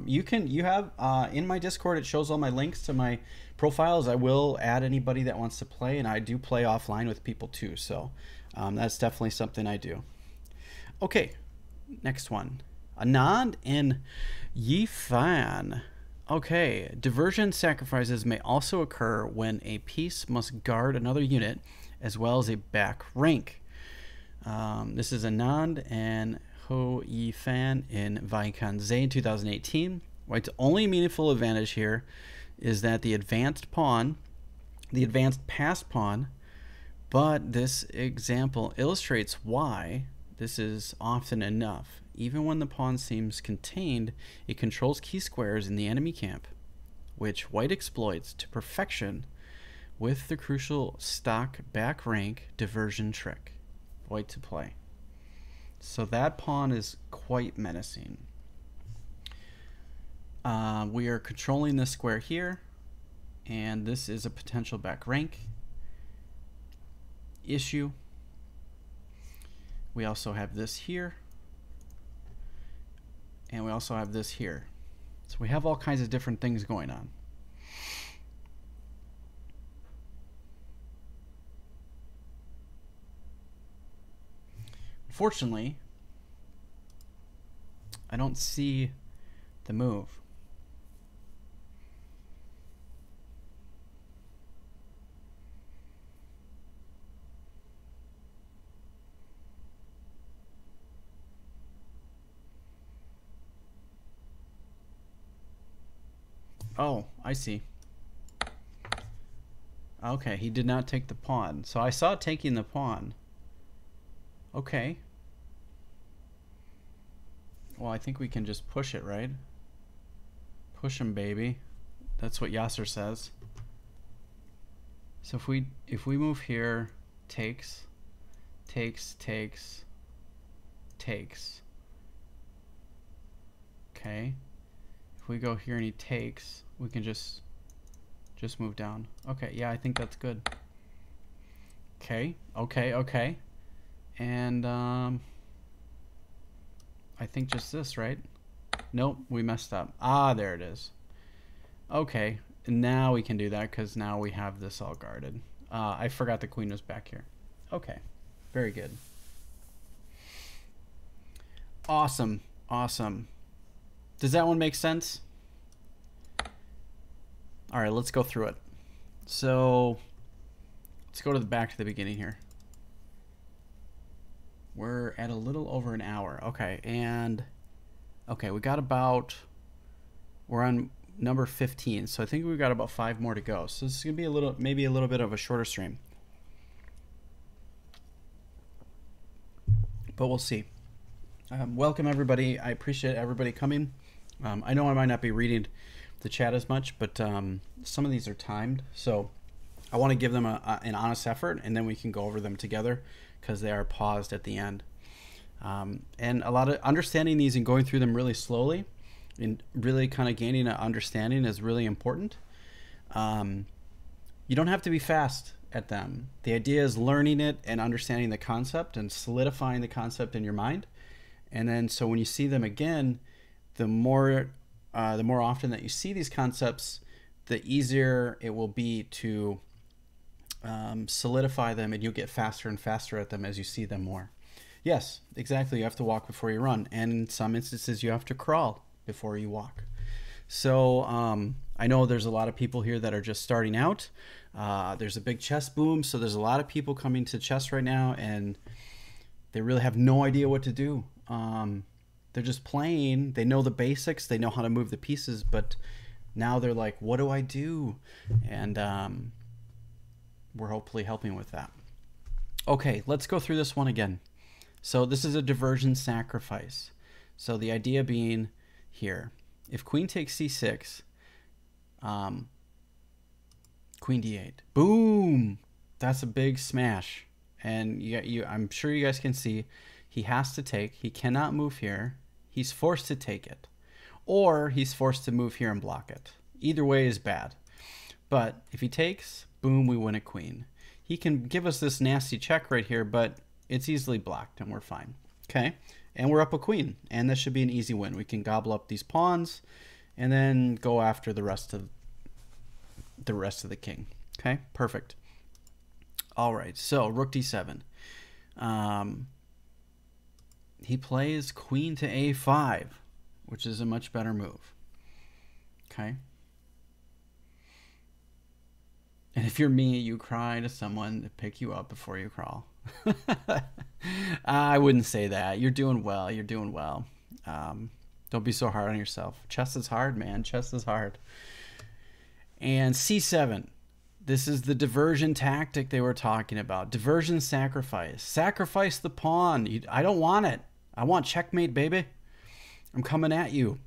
You have in my Discord, it shows all my links to my profiles. I will add anybody that wants to play, and I do play offline with people too. So that's definitely something I do. Okay, next one. Anand and Yifan. Okay, diversion sacrifices may also occur when a piece must guard another unit as well as a back rank. This is Anand and Ho Yifan in Vaikanze in 2018. White's only meaningful advantage here is that the advanced passed pawn, but this example illustrates why this is often enough. Even when the pawn seems contained, it controls key squares in the enemy camp, which White exploits to perfection with the crucial stock back rank diversion trick. White to play. So that pawn is quite menacing. We are controlling this square here, and this is a potential back rank issue. We also have this here, and we also have this here. So we have all kinds of different things going on. Unfortunately, I don't see the move. Oh, I see. Okay, he did not take the pawn. So I saw taking the pawn. Okay. Well, I think we can just push it, right? Push him, baby. That's what Yasser says. So if we move here, takes. Okay. If we go here and he takes, we can just move down. Okay, yeah, I think that's good. Okay. And I think just this, right? Nope, we messed up. Ah, there it is. Okay, and now we can do that because now we have this all guarded. I forgot the queen was back here. Okay, very good. Awesome. Does that one make sense? All right, let's go through it. So let's go to the back to the beginning here. We're at a little over an hour. Okay, and okay, we got about, we're on number 15, so I think we've got about 5 more to go. So this is gonna be a little, maybe a little bit of a shorter stream, but we'll see. Welcome everybody. I appreciate everybody coming. I know I might not be reading the chat as much, but some of these are timed, so I want to give them an honest effort, and then we can go over them together because they are paused at the end. And a lot of understanding these and going through them really slowly and really kind of gaining an understanding is really important. You don't have to be fast at them. The idea is learning it and understanding the concept and solidifying the concept in your mind. And then so when you see them again, the more often that you see these concepts, the easier it will be to solidify them, and you'll get faster and faster at them as you see them more. Yes, exactly. You have to walk before you run, and in some instances you have to crawl before you walk. So I know there's a lot of people here that are just starting out. There's a big chess boom, so there's a lot of people coming to chess right now, and they really have no idea what to do. They're just playing. They know the basics. They know how to move the pieces, but now they're like, what do I do? And we're hopefully helping with that. Okay, let's go through this one again. So this is a diversion sacrifice. So the idea being here, if queen takes c6, queen d8, boom, that's a big smash. And I'm sure you guys can see he has to take. He cannot move here. He's forced to take it, or he's forced to move here and block it. Either way is bad. But if he takes, boom, we win a queen. He can give us this nasty check right here, but it's easily blocked and we're fine. Okay, and we're up a queen, and this should be an easy win. We can gobble up these pawns and then go after the rest of the king. Okay, perfect. All right, so rook d7. He plays queen to a5, which is a much better move. Okay. And if you're me, you cry to someone to pick you up before you crawl. I wouldn't say that. You're doing well. You're doing well. Don't be so hard on yourself. Chess is hard, man. Chess is hard. And c7. This is the diversion tactic they were talking about. Diversion sacrifice. Sacrifice the pawn. I don't want it. I want checkmate, baby. I'm coming at you.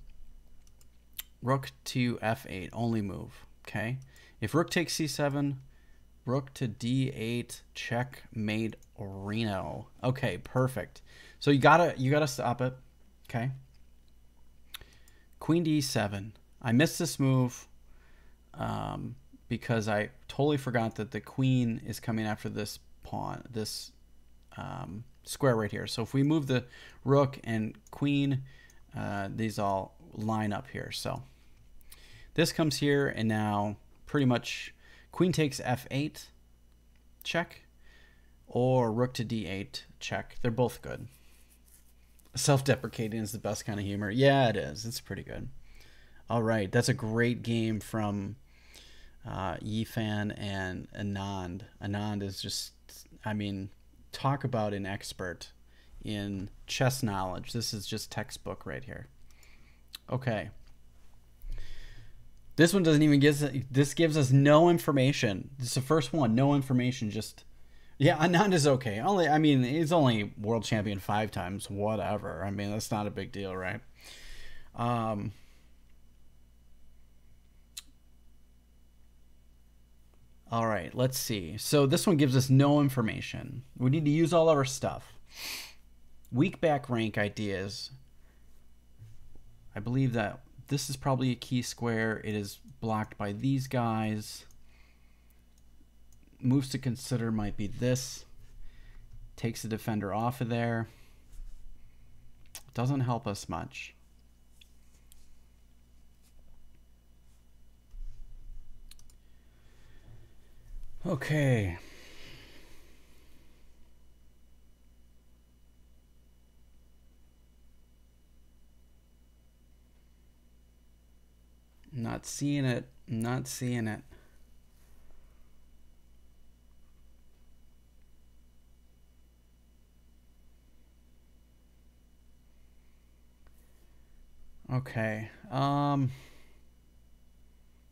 Rook to f8. Only move. Okay. If rook takes c7, rook to d8, checkmate Reno. Okay, perfect. So you gotta stop it. Okay. Queen d7. I missed this move because I totally forgot that the queen is coming after this pawn, this square right here. So if we move the rook and queen, these all line up here. So this comes here, and now pretty much queen takes f8, check, or rook to d8, check. They're both good. Self-deprecating is the best kind of humor. Yeah, it is. It's pretty good. All right, that's a great game from Yifan and Anand. Anand is just, I mean, talk about an expert in chess knowledge. This is just textbook right here. Okay. This one doesn't even give us, this gives us no information. This is the first one, no information, just yeah, Ananda's okay. Only I mean, he's only world champion 5 times, whatever. I mean, that's not a big deal, right? Um all right, let's see. So this one gives us no information. We need to use all of our stuff. Weak back rank ideas. I believe that this is probably a key square. It is blocked by these guys. Moves to consider might be this. Takes the defender off of there. Doesn't help us much. Okay. Not seeing it. Not seeing it. Okay.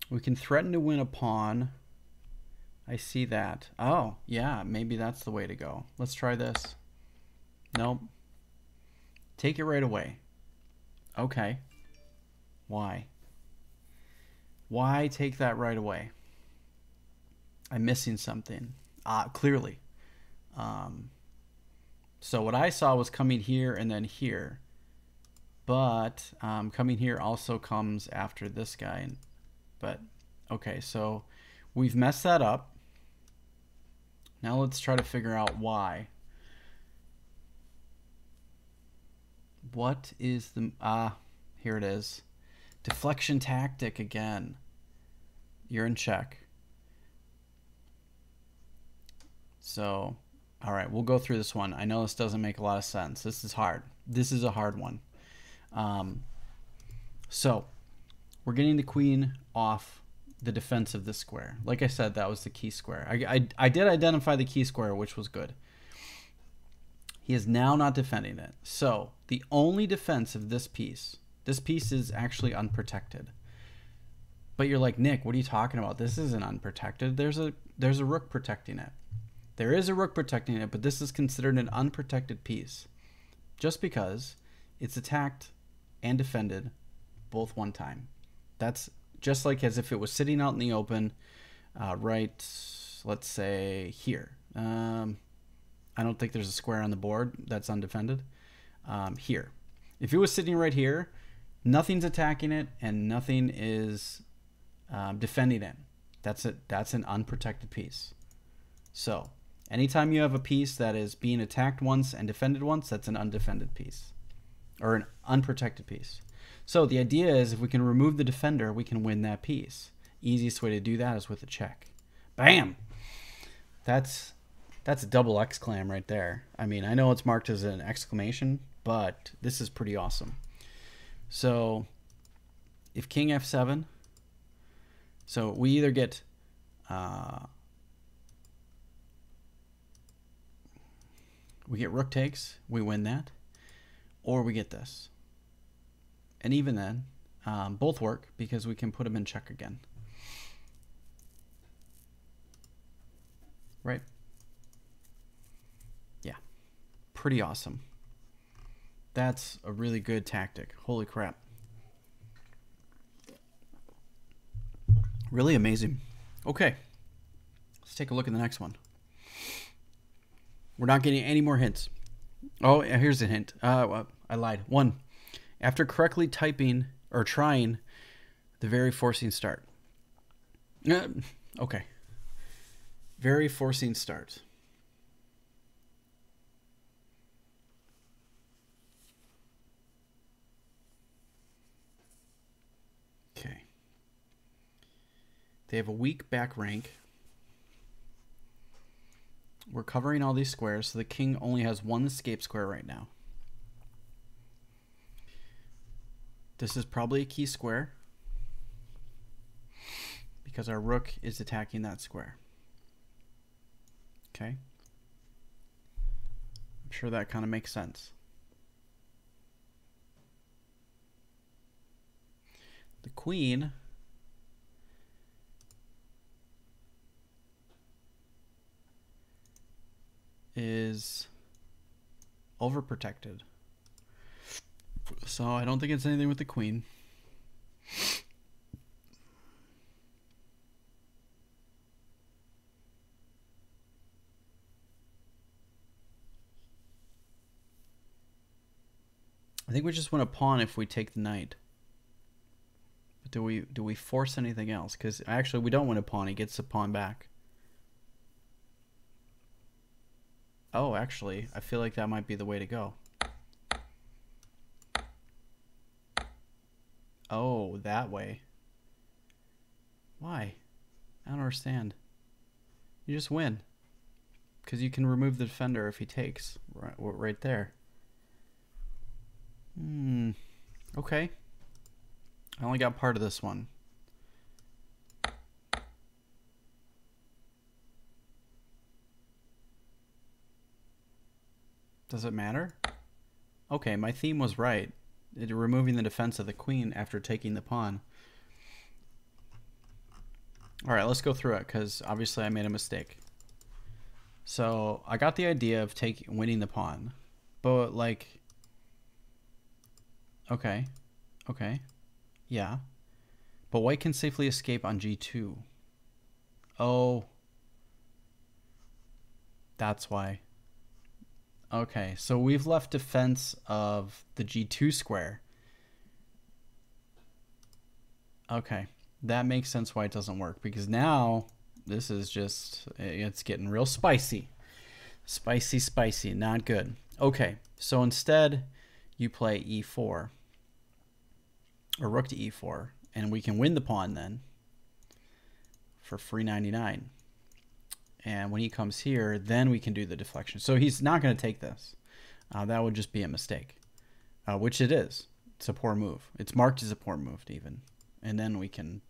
We can threaten to win a pawn. I see that. Oh, yeah, maybe that's the way to go. Let's try this. Nope. Take it right away. Okay. Why? Why take that right away? I'm missing something. Clearly. So what I saw was coming here and then here. But coming here also comes after this guy. But, okay, so we've messed that up. Now let's try to figure out why. What is the... here it is. Deflection tactic again. You're in check. So, all right, we'll go through this one. I know this doesn't make a lot of sense. This is hard. This is a hard one. So, we're getting the queen off the defense of this square. Like I said, that was the key square. I did identify the key square, which was good. He is now not defending it. So, the only defense of this piece is actually unprotected. But you're like, Nick, what are you talking about? This isn't unprotected. There's a rook protecting it. There is a rook protecting it, but this is considered an unprotected piece just because it's attacked and defended both one time. That's just like as if it was sitting out in the open, right, let's say here. I don't think there's a square on the board that's undefended. Here. If it was sitting right here, nothing's attacking it and nothing is defending it. That's an unprotected piece. So anytime you have a piece that is being attacked once and defended once, that's an undefended piece or an unprotected piece. So the idea is if we can remove the defender, we can win that piece. Easiest way to do that is with a check. Bam! That's a double exclam right there. I mean, I know it's marked as an exclamation, but this is pretty awesome. So if king f7, so we either get rook takes, we win that, or we get this. And even then, both work because we can put them in check again. Right? Yeah. Pretty awesome. That's a really good tactic. Holy crap. Really amazing. Okay. Let's take a look at the next one. We're not getting any more hints. Oh, here's a hint. Well, I lied. 1. After correctly typing or trying the very forcing start. Okay. Very forcing start. Okay. They have a weak back rank. We're covering all these squares, so the king only has one escape square right now. This is probably a key square because our rook is attacking that square. Okay. I'm sure that kind of makes sense. The queen is overprotected. So I don't think it's anything with the queen. I think we just want a pawn if we take the knight. But do we force anything else? Because actually we don't want a pawn. He gets the pawn back. Oh, actually, I feel like that might be the way to go. Oh, that way. Why? I don't understand. You just win. Because you can remove the defender if he takes. Right there. Okay. I only got part of this one. Does it matter? Okay, my theme was right. Removing the defense of the queen after taking the pawn. All right, let's go through it because obviously I made a mistake. So I got the idea of winning the pawn, but like, okay, yeah, but white can safely escape on g2. Oh, that's why. Okay, so we've left defense of the g2 square. Okay, that makes sense why it doesn't work, because now this is just, it's getting real spicy. Spicy, not good. Okay, so instead you play e4, or rook to e4, and we can win the pawn then for free 99. And when he comes here, then we can do the deflection. So he's not going to take this. That would just be a mistake, which it is. It's a poor move. It's marked as a poor move even. And then we can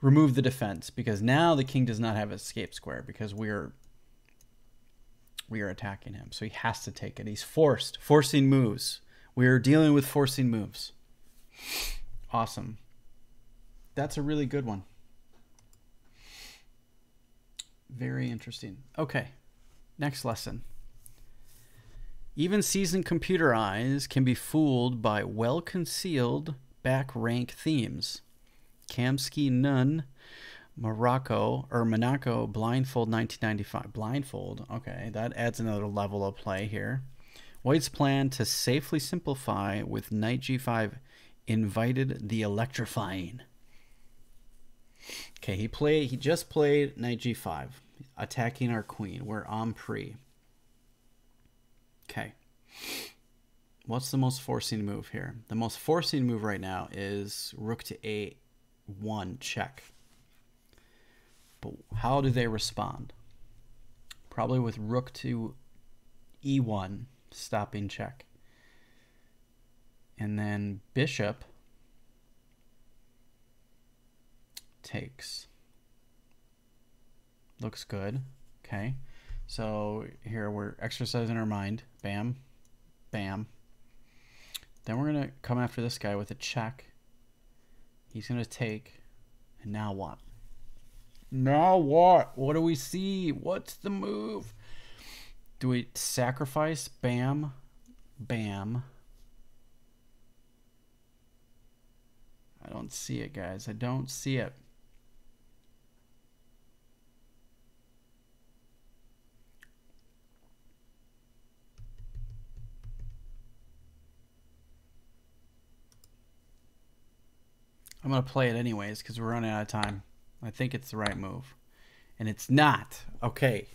remove the defense, because now the king does not have escape square because we are attacking him. So he has to take it. He's forcing moves. We are dealing with forcing moves. Awesome. That's a really good one. Very interesting. Okay, next lesson. Even seasoned computer eyes can be fooled by well-concealed back rank themes. Kamsky Nunn, Monaco, Blindfold 1995. Blindfold, okay, that adds another level of play here. White's plan to safely simplify with knight g5 invited the electrifying. Okay, he just played knight g5, attacking our queen. We're en prise. Okay. What's the most forcing move here? The most forcing move right now is rook to a1 check. But how do they respond? Probably with rook to e1, stopping check. And then bishop takes. Looks good. Okay. So here we're exercising our mind. Bam. Bam. Then we're going to come after this guy with a check. He's going to take. And now what? Now what? What do we see? What's the move? Do we sacrifice? Bam. Bam. I don't see it, guys. I don't see it. I'm going to play it anyways because we're running out of time. I think it's the right move. And it's not. Okay.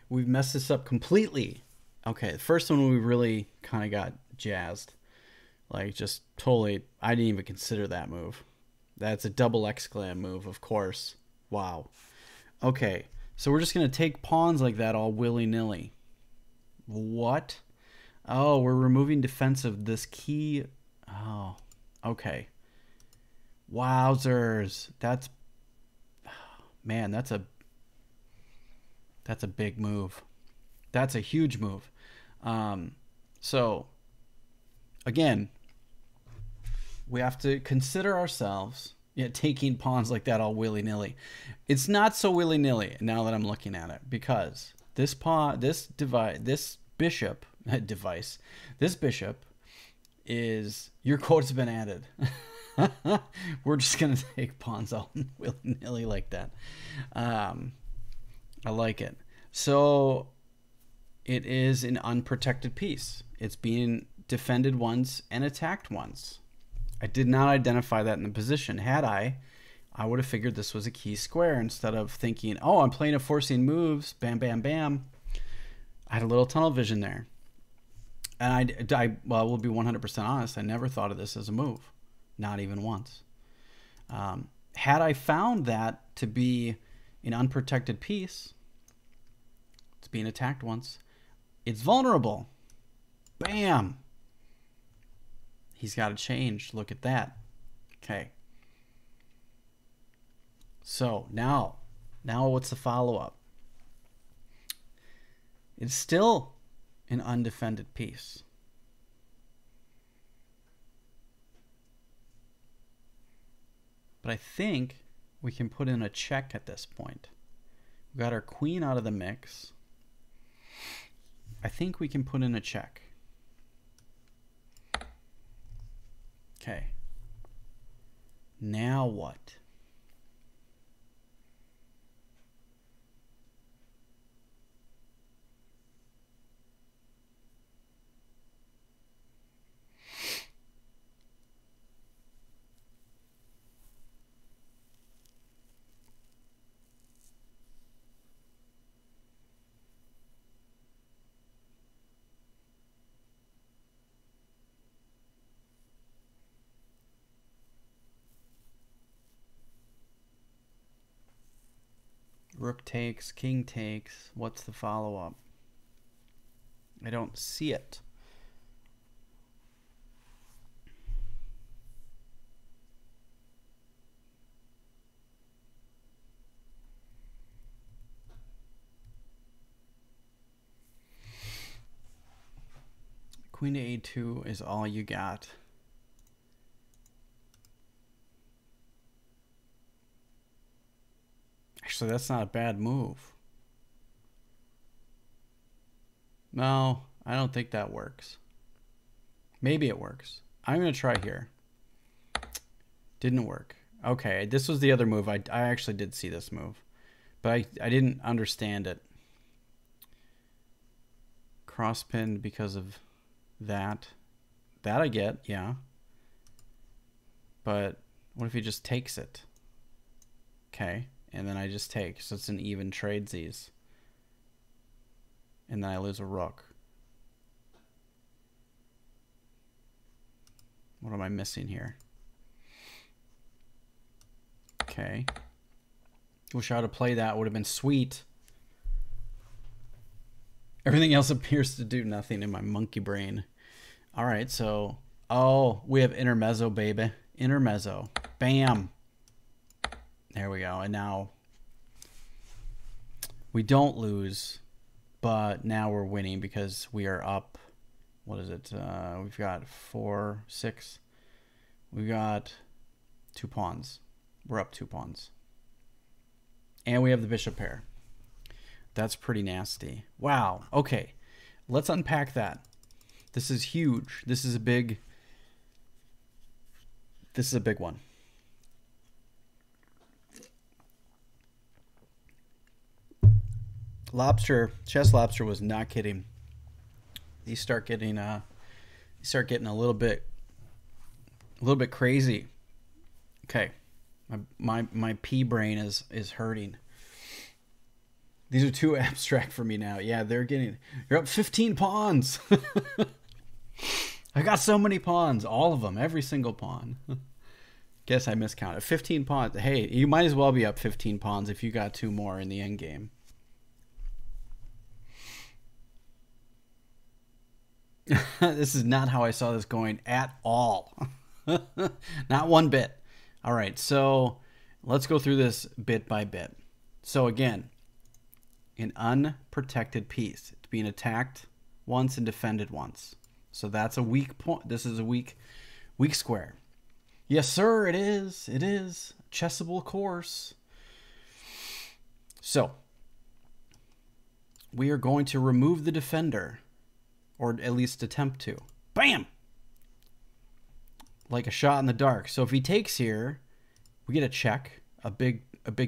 We've messed this up completely. Okay. The first one we really kind of got jazzed. Like just totally, I didn't even consider that move. That's a double exclam move, of course. Wow. Okay. So we're just going to take pawns like that all willy-nilly. What? Oh, we're removing defense of this key. Oh, okay. Wowzers. That's, man, that's a big move. That's a huge move. So again, we have to consider ourselves taking pawns like that all willy-nilly. It's not so willy-nilly now that I'm looking at it, because This pawn, this device, this bishop device, this bishop is, your code's been added. We're just gonna take pawns all willy-nilly like that. I like it. So it is an unprotected piece. It's being defended once and attacked once. I did not identify that in the position. Had I would have figured this was a key square instead of thinking, oh, I'm playing a forcing moves, bam, bam, bam. I had a little tunnel vision there. And well, we'll be 100% honest, I never thought of this as a move. Not even once. Had I found that to be an unprotected piece, it's being attacked once, it's vulnerable. Bam! He's got to change. Look at that. Okay. So now what's the follow-up? It's still an undefended piece. But I think we can put in a check at this point. We got our queen out of the mix. I think we can put in a check. Okay. Now what? Rook takes, king takes. What's the follow-up? I don't see it. Queen to a2 is all you got. Actually, that's not a bad move. No, I don't think that works. Maybe it works. I'm going to try here. Didn't work. Okay, this was the other move. I actually did see this move, but I didn't understand it. Cross-pinned because of that. That I get, yeah. But what if he just takes it? Okay. And then I just take, so it's an even tradesies. And then I lose a rook. What am I missing here? Okay. Wish I would have played that. Would have been sweet. Everything else appears to do nothing in my monkey brain. All right, so, oh, we have intermezzo, baby. Intermezzo. Bam. There we go. And now we don't lose, but now we're winning because we are up. What is it? We've got 4, 6. We've got 2 pawns. We're up 2 pawns. And we have the bishop pair. That's pretty nasty. Wow. Okay. Let's unpack that. This is huge. This is a big one. Chess Lobster was not kidding. These start getting a little bit crazy. Okay. My pea brain is hurting. These are too abstract for me now. Yeah, you're up 15 pawns. I got so many pawns, all of them, every single pawn. Guess I miscounted. 15 pawns. Hey, you might as well be up 15 pawns if you got 2 more in the end game. This is not how I saw this going at all. Not one bit. All right, so let's go through this bit by bit. So again, an unprotected piece. It's being attacked once and defended once. So that's a weak point. This is a weak square. Yes, sir, it is. It is. Chessable course. So we are going to remove the defender, or at least attempt to. Bam! Like a shot in the dark. So if he takes here, we get a check, a big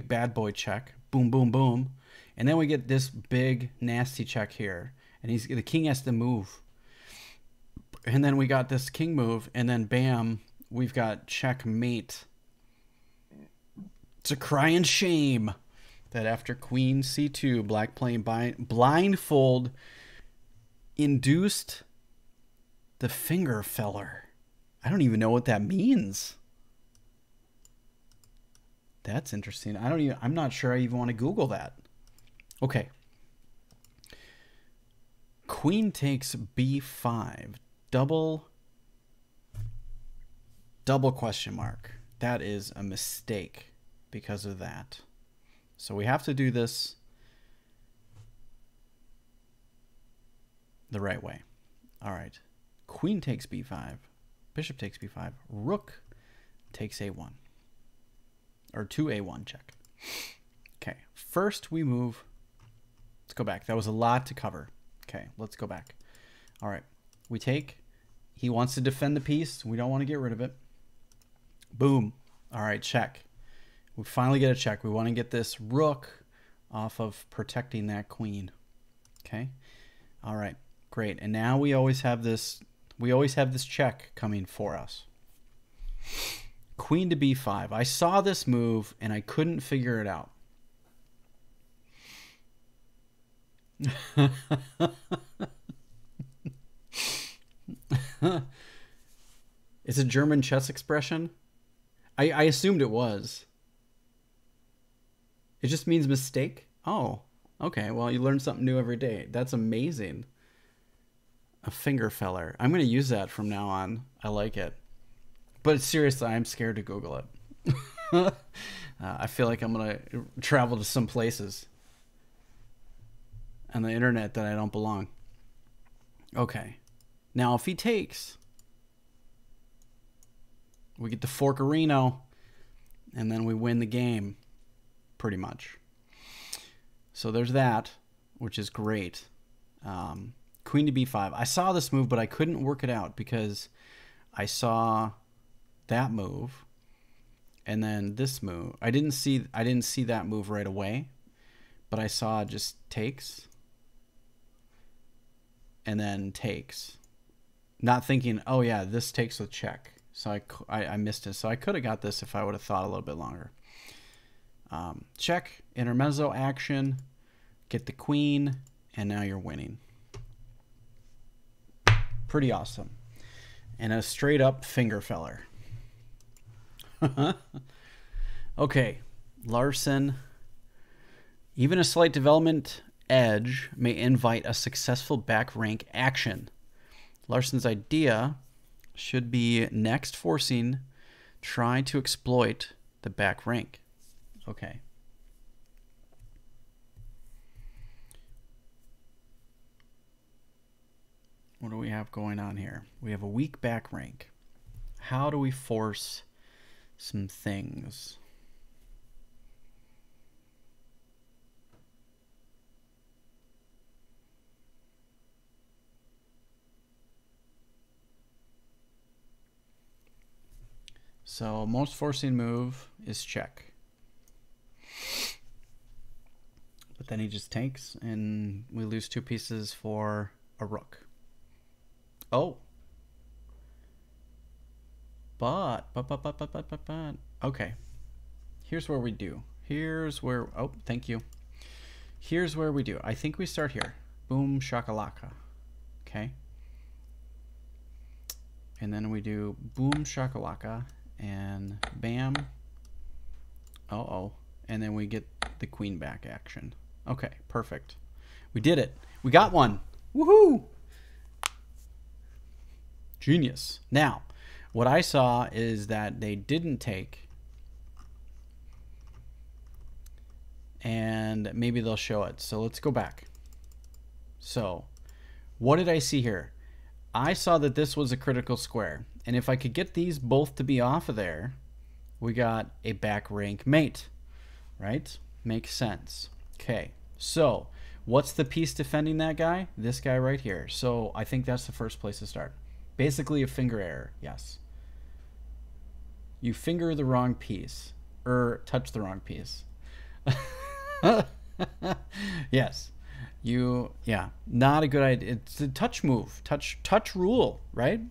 bad boy check. Boom, boom, boom. And then we get this big nasty check here, and the king has to move. And then we got this king move, and then bam, we've got checkmate. It's a crying shame that after queen c2, black playing blindfold induced the finger feller. I don't even know what that means. That's interesting. I'm not sure I even want to Google that. Okay. Queen takes b5. Double question mark. That is a mistake because of that. So we have to do this the right way. All right. Queen takes b5. Bishop takes b5. Rook takes a1. Or 2a1 check. Okay. First we move. Let's go back. That was a lot to cover. Okay. Let's go back. All right. We take. He wants to defend the piece. We don't want to get rid of it. Boom. All right. Check. We finally get a check. We want to get this rook off of protecting that queen. Okay. All right. Great. And now we always have this. We always have this check coming for us. Queen to b5. I saw this move and I couldn't figure it out. It's a German chess expression. I assumed it was. It just means mistake. Oh, okay. Well, you learn something new every day. That's amazing. A finger feller. I'm going to use that from now on. I like it. But seriously, I'm scared to Google it. I feel like I'm going to travel to some places on the internet that I don't belong. Okay. Now, if he takes, we get the Forkerino, and then we win the game, pretty much. So there's that, which is great. Queen to b5. I saw this move, but I couldn't work it out because I saw that move and then this move. I didn't see that move right away, but I saw it just takes and then takes. Not thinking, oh yeah, this takes with check. So I missed it. So I could have got this if I would have thought a little bit longer. Check, intermezzo action, get the queen, and now you're winning. Pretty awesome. And a straight up finger feller. Okay, Larson. Even a slight development edge may invite a successful back rank action. Larson's idea should be next forcing, try to exploit the back rank. Okay. What do we have going on here? We have a weak back rank. How do we force some things? So most forcing move is check. But then he just takes and we lose 2 pieces for a rook. Oh. But. Okay. Here's where we do. Here's where, oh, thank you. Here's where we do. I think we start here. Boom, shakalaka. Okay. And then we do boom, shakalaka, and bam. Uh-oh. And then we get the queen back action. Okay, perfect. We did it. We got one. Woohoo! Genius. Now, what I saw is that they didn't take. And maybe they'll show it. So let's go back. So, what did I see here? I saw that this was a critical square. And if I could get these both to be off of there, we got a back rank mate. Right? Makes sense. Okay. So, What's the piece defending that guy? This guy right here. So I think that's the first place to start. Basically a finger error, yes. You finger the wrong piece. Or touch the wrong piece. Yes. Yeah. Not a good idea. It's a touch move. Touch rule, right?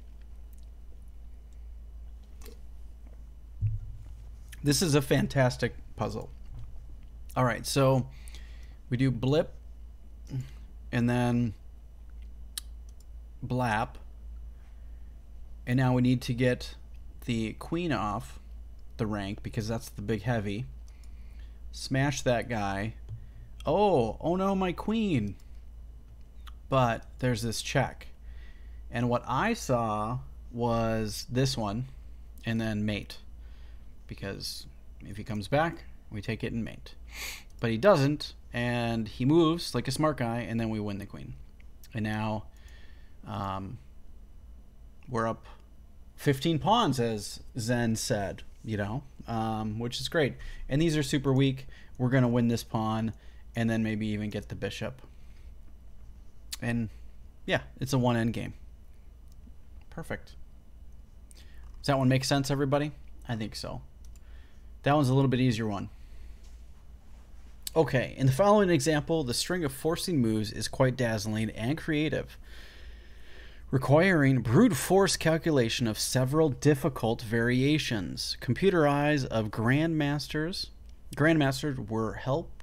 This is a fantastic puzzle. All right, so we do blip and then blap. And now we need to get the queen off the rank because that's the big heavy. Smash that guy. Oh no, my queen. But there's this check. And what I saw was this one and then mate. Because if he comes back, we take it and mate. But he doesn't, and he moves like a smart guy, and then we win the queen. And now we're up 15 pawns, as Zen said, you know, which is great. And these are super weak. We're going to win this pawn, and then maybe even get the bishop. And yeah, it's a one-end game. Perfect. Does that one make sense, everybody? I think so. That one's a little bit easier one. Okay, in the following example, the string of forcing moves is quite dazzling and creative, requiring brute force calculation of several difficult variations. Computer eyes of grandmasters were helped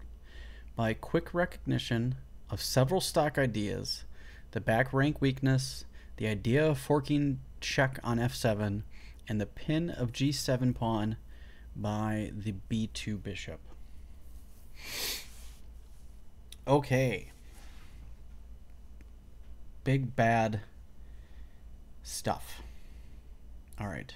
by quick recognition of several stock ideas, the back rank weakness, the idea of forking check on f7, and the pin of g7 pawn by the b2 bishop. Okay. Big bad stuff. All right.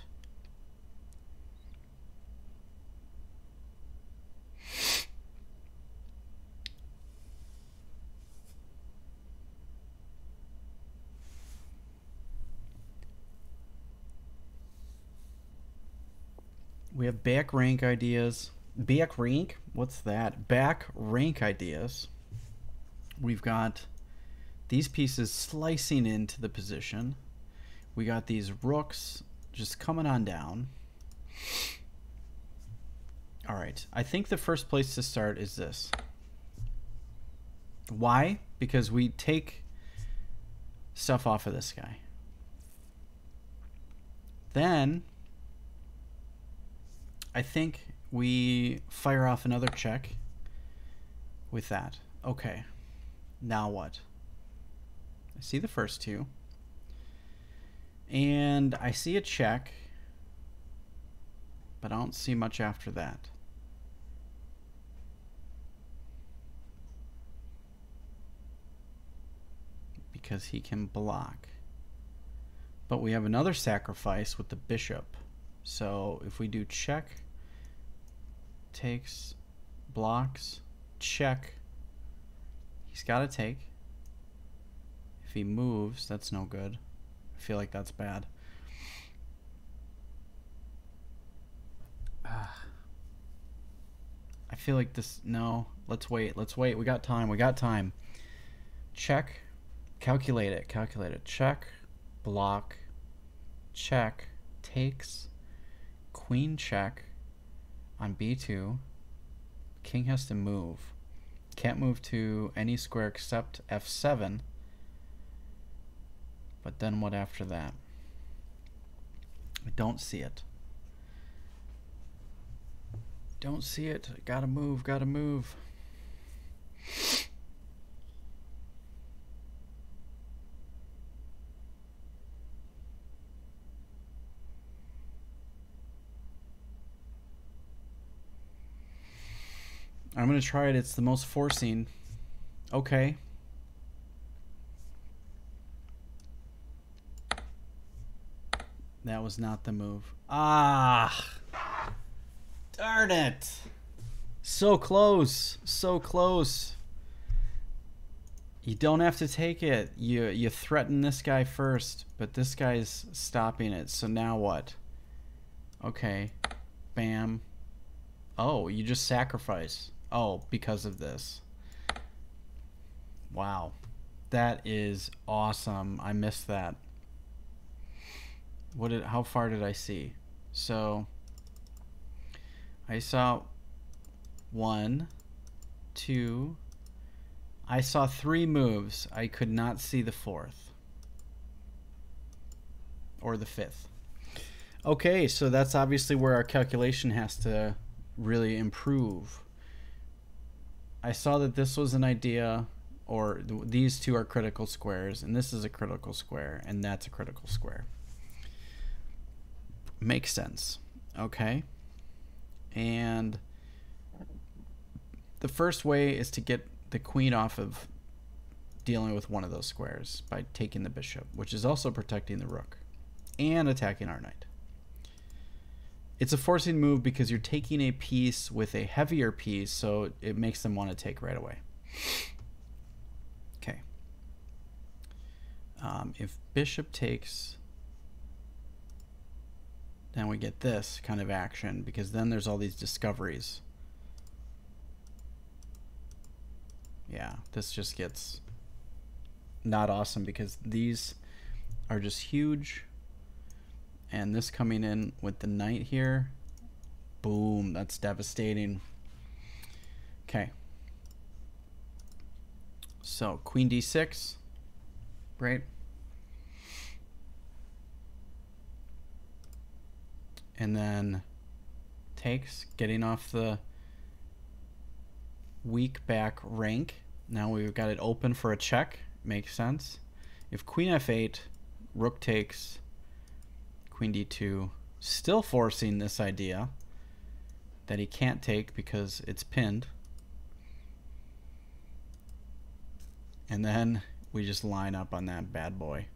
We have back rank ideas. Back rank? What's that? Back rank ideas. We've got these pieces slicing into the position. We got these rooks just coming on down. All right. I think the first place to start is this. Why? Because we take stuff off of this guy. Then I think we fire off another check with that. Okay. Now what? I see the first two. And I see a check, but I don't see much after that. Because he can block. But we have another sacrifice with the bishop. So if we do check, takes, blocks, check, he's got to take. If he moves, that's no good. I feel like that's bad. I feel like this, no, let's wait, we got time. Check, calculate it, check, block, check, takes, queen check on b2, king has to move, can't move to any square except f7, but then what after that? I don't see it. Gotta move. I'm gonna try it. It's the most forcing. Okay. That was not the move. Ah! Darn it! So close. You don't have to take it. You threaten this guy first, but this guy's stopping it. So now what? Okay. Bam. Oh, you just sacrifice. Oh, because of this. Wow. That is awesome. I missed that. How far did I see? So I saw 1, 2. I saw 3 moves. I could not see the 4th. Or the 5th. Okay, so that's obviously where our calculation has to really improve. I saw that this was an idea, or these two are critical squares, and this is a critical square, and that's a critical square. Makes sense. Okay. And the first way is to get the queen off of dealing with one of those squares by taking the bishop, which is also protecting the rook and attacking our knight. It's a forcing move because you're taking a piece with a heavier piece, so it makes them want to take right away. Okay. If bishop takes, then we get this kind of action, because then there's all these discoveries. Yeah, this just gets not awesome because these are just huge. And this coming in with the knight here, boom, that's devastating. Okay. So queen d6, right? And then takes, getting off the weak back rank. Now we've got it open for a check. Makes sense. If queen f8, rook takes, queen d2, still forcing this idea that he can't take because it's pinned. And then we just line up on that bad boy.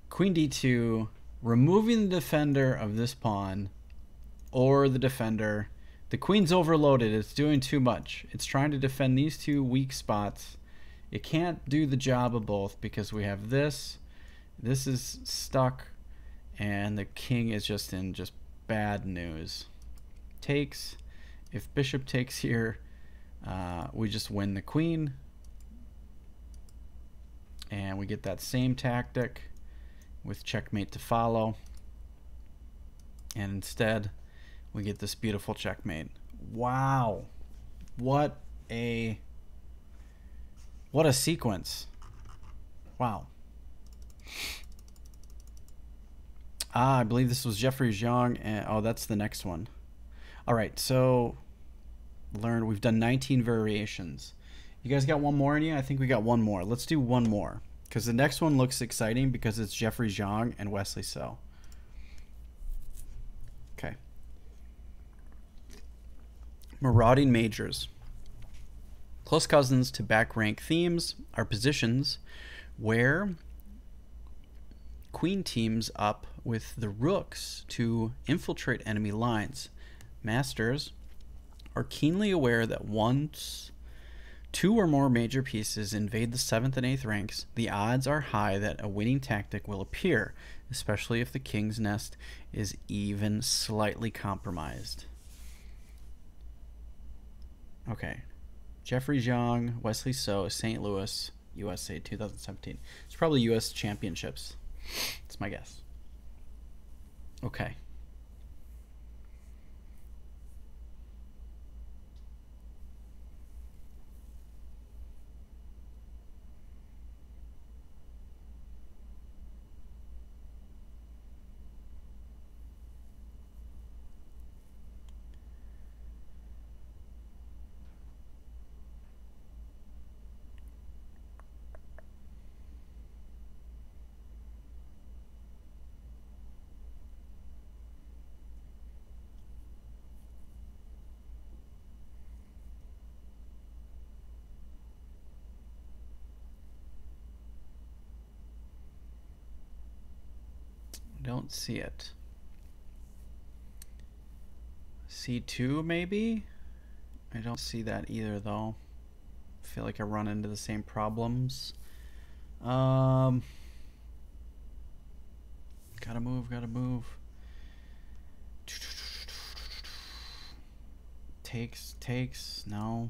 Queen d2, removing the defender of this pawn, or the defender. The queen's overloaded. It's doing too much. It's trying to defend these two weak spots. It can't do the job of both because we have this. This is stuck. And the king is just in just bad news. Takes. If bishop takes here, we just win the queen. And we get that same tactic with checkmate to follow. And instead, we get this beautiful checkmate. Wow. What a sequence. Wow. I believe this was Jeffrey Zhang, and oh, that's the next one. All right, so we've done 19 variations. You guys got one more in you? I think we got one more. Let's do one more, because the next one looks exciting because it's Jeffrey Zhang and Wesley So. Okay. Marauding Majors. Close cousins to back rank themes are positions where queen teams up with the rooks to infiltrate enemy lines. Masters are keenly aware that once 2 or more major pieces invade the 7th and 8th ranks, the odds are high that a winning tactic will appear, especially if the king's nest is even slightly compromised. Okay. Jeffrey Zhang, Wesley So, St. Louis, USA, 2017. It's probably U.S. Championships. That's my guess. Okay. Don't see it. C2 maybe? I don't see that either though. I feel like I run into the same problems. Gotta move. Takes, no.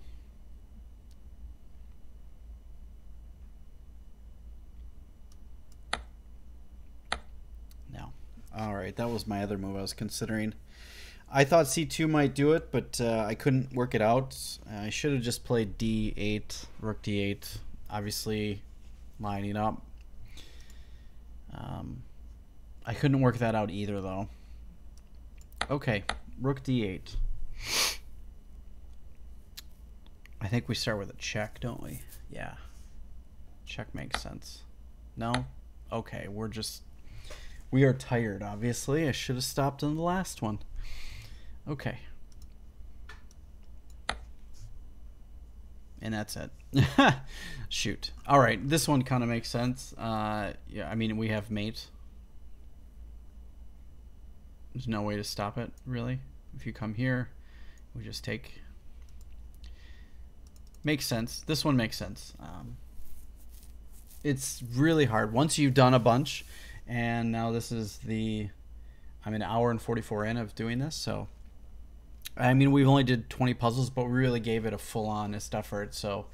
right. That was my other move I was considering. I thought c2 might do it, but I couldn't work it out. I should have just played d8, rook d8, obviously lining up. I couldn't work that out either, though. Okay, rook d8. I think we start with a check, don't we? Yeah. Check makes sense. No? Okay, we are tired, obviously. I should have stopped in the last one. Okay. And that's it. Shoot. All right, this one kind of makes sense. Yeah, I mean, we have mate. There's no way to stop it, really. If you come here, we just take. Makes sense. This one makes sense. It's really hard. Once you've done a bunch, and now this is I'm an hour and 44 in of doing this, so I mean, we've only did 20 puzzles, but we really gave it a full honest effort. So,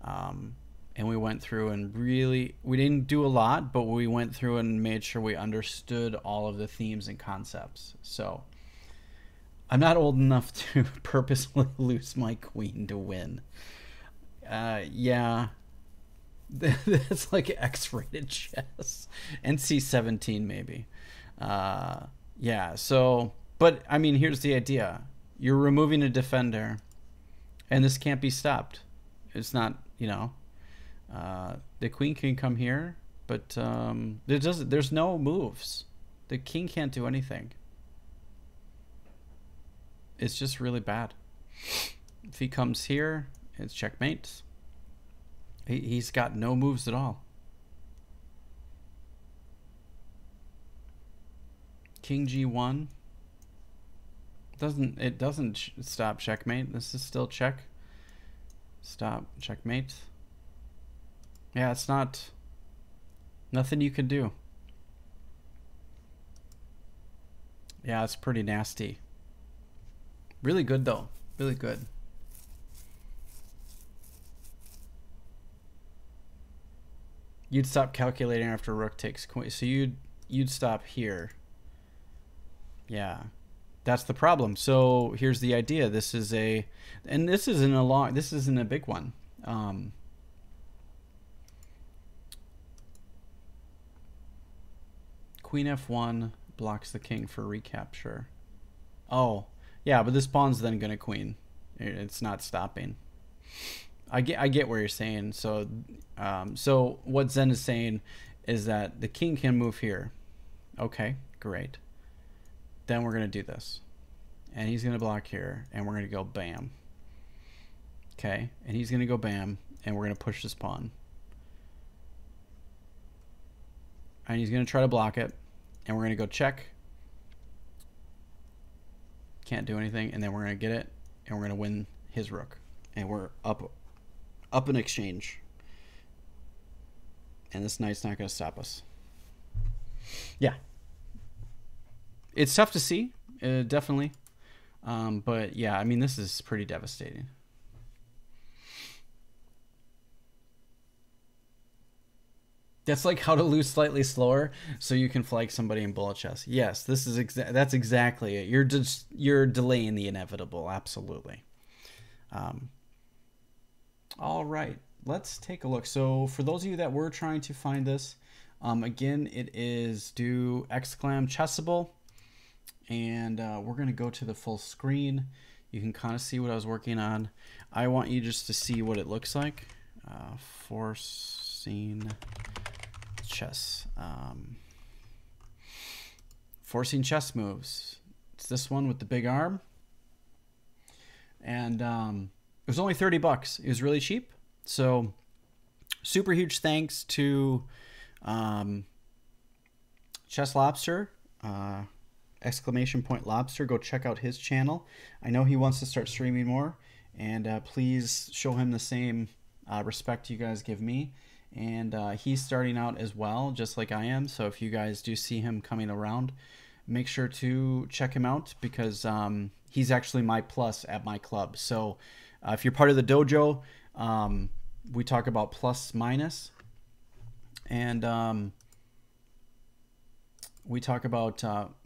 and we went through and we didn't do a lot, but we went through and made sure we understood all of the themes and concepts. So I'm not old enough to purposely lose my queen to win. Yeah, that's like X-rated chess. NC-17 maybe. Yeah, so, but I mean, here's the idea. You're removing a defender, and this can't be stopped. It's not, the queen can come here, but there's no moves. The king can't do anything. It's just really bad. If he comes here, it's checkmate. He's got no moves at all. King G1. It doesn't stop checkmate. This is still check. Stop checkmate. Yeah, it's nothing you can do. Yeah, it's pretty nasty. Really good though. Really good. You'd stop calculating after rook takes queen. So you'd stop here. Yeah. That's the problem. So here's the idea. This isn't a big one. Queen F1 blocks the king for recapture. Oh, yeah, but this pawn's then gonna queen. It's not stopping. I get what you're saying. So, so what Zen is saying is that the king can move here. Okay, great. Then we're going to do this. And he's going to block here. And we're going to go bam. Okay. And he's going to go bam. And we're going to push this pawn. And he's going to try to block it. And we're going to go check. Can't do anything. And then we're going to get it. And we're going to win his rook. And we're up in exchange. And this knight's not going to stop us. Yeah. It's tough to see, definitely. But yeah, I mean, this is pretty devastating. That's like how to lose slightly slower so you can flag somebody in bullet chess. Yes, that's exactly it. You're delaying the inevitable. Absolutely. All right, let's take a look. So for those of you that were trying to find this, again, it is do !Chessable. And we're going to go to the full screen. You can kind of see what I was working on. I want you just to see what it looks like. Forcing chess. Forcing chess moves. It's this one with the big arm. And it was only $30. It was really cheap. So super huge thanks to Chess Lobster. !Lobster. Go check out his channel. I know he wants to start streaming more, and please show him the same respect you guys give me. And he's starting out as well, just like I am. So if you guys do see him coming around, make sure to check him out, because he's actually my plus at my club. So if you're part of the dojo, we talk about plus minus, and we talk about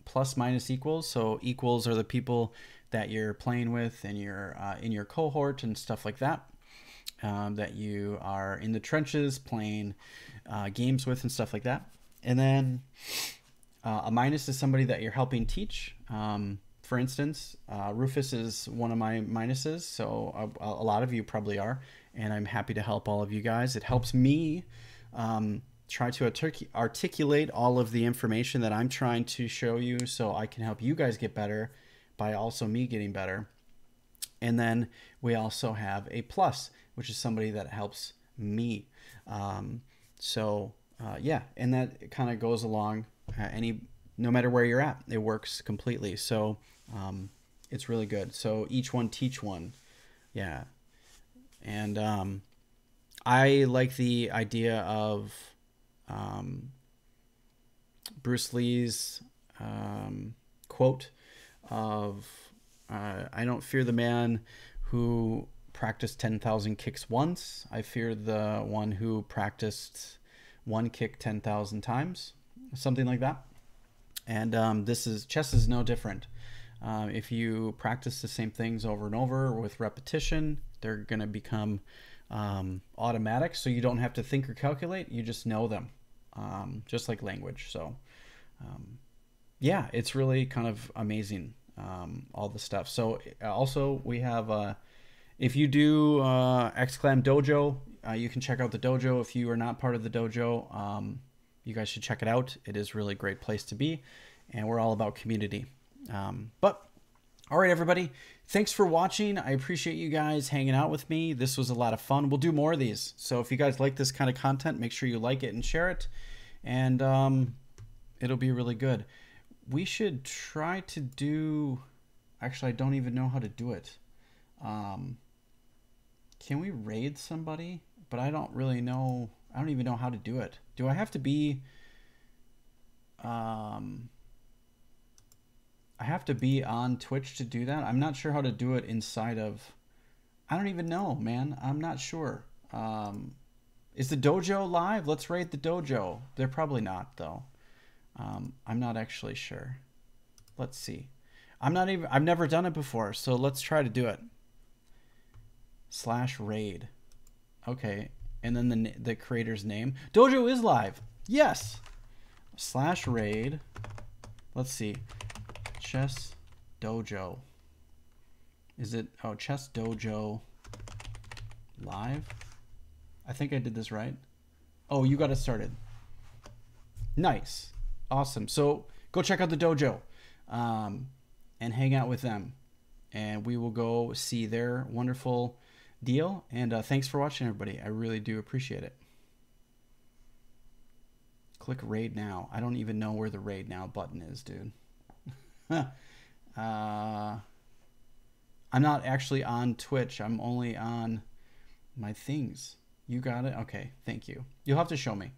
plus minus equals. So equals are the people that you're playing with and you're in your cohort and stuff like that. That you are in the trenches playing games with and stuff like that. And then a minus is somebody that you're helping teach. For instance, Rufus is one of my minuses, so a lot of you probably are, and I'm happy to help all of you guys. It helps me try to articulate all of the information that I'm trying to show you so I can help you guys get better by also me getting better. And then we also have a plus, which is somebody that helps me. Yeah, and that kind of goes along no matter where you're at, it works completely. So it's really good. So each one teach one. Yeah. And I like the idea of Bruce Lee's quote of I don't fear the man who practiced 10,000 kicks once. I fear the one who practiced one kick 10,000 times, something like that. And chess is no different. If you practice the same things over and over with repetition, they're going to become automatic. So you don't have to think or calculate. You just know them, just like language. So yeah, it's really kind of amazing, all the stuff. So also we have, if you do Xclam Dojo, you can check out the dojo. If you are not part of the dojo, you guys should check it out. It is really a great place to be, and we're all about community. But all right, everybody, thanks for watching. I appreciate you guys hanging out with me. This was a lot of fun. We'll do more of these. So if you guys like this kind of content, make sure you like it and share it, and it'll be really good. We should try to do, actually, I don't even know how to do it. Can we raid somebody? But I don't really know. I don't even know how to do it. Do I have to be, I have to be on Twitch to do that? I'm not sure how to do it inside of, I don't even know, man. I'm not sure. Is the dojo live? Let's raid the dojo. They're probably not, though. I'm not actually sure. Let's see. I've never done it before, so let's try to do it. /raid. Okay, and then the creator's name. Dojo is live. Yes. /raid. Let's see. Chess Dojo. Is it? Oh, Chess Dojo live. I think I did this right. Oh, you got it started. Nice. Awesome. So go check out the dojo and hang out with them. And we will go see their wonderful deal. And thanks for watching, everybody. I really do appreciate it. Click raid now. I don't even know where the raid now button is, dude. I'm not actually on Twitch. I'm only on my things. You got it? Okay, thank you. You'll have to show me.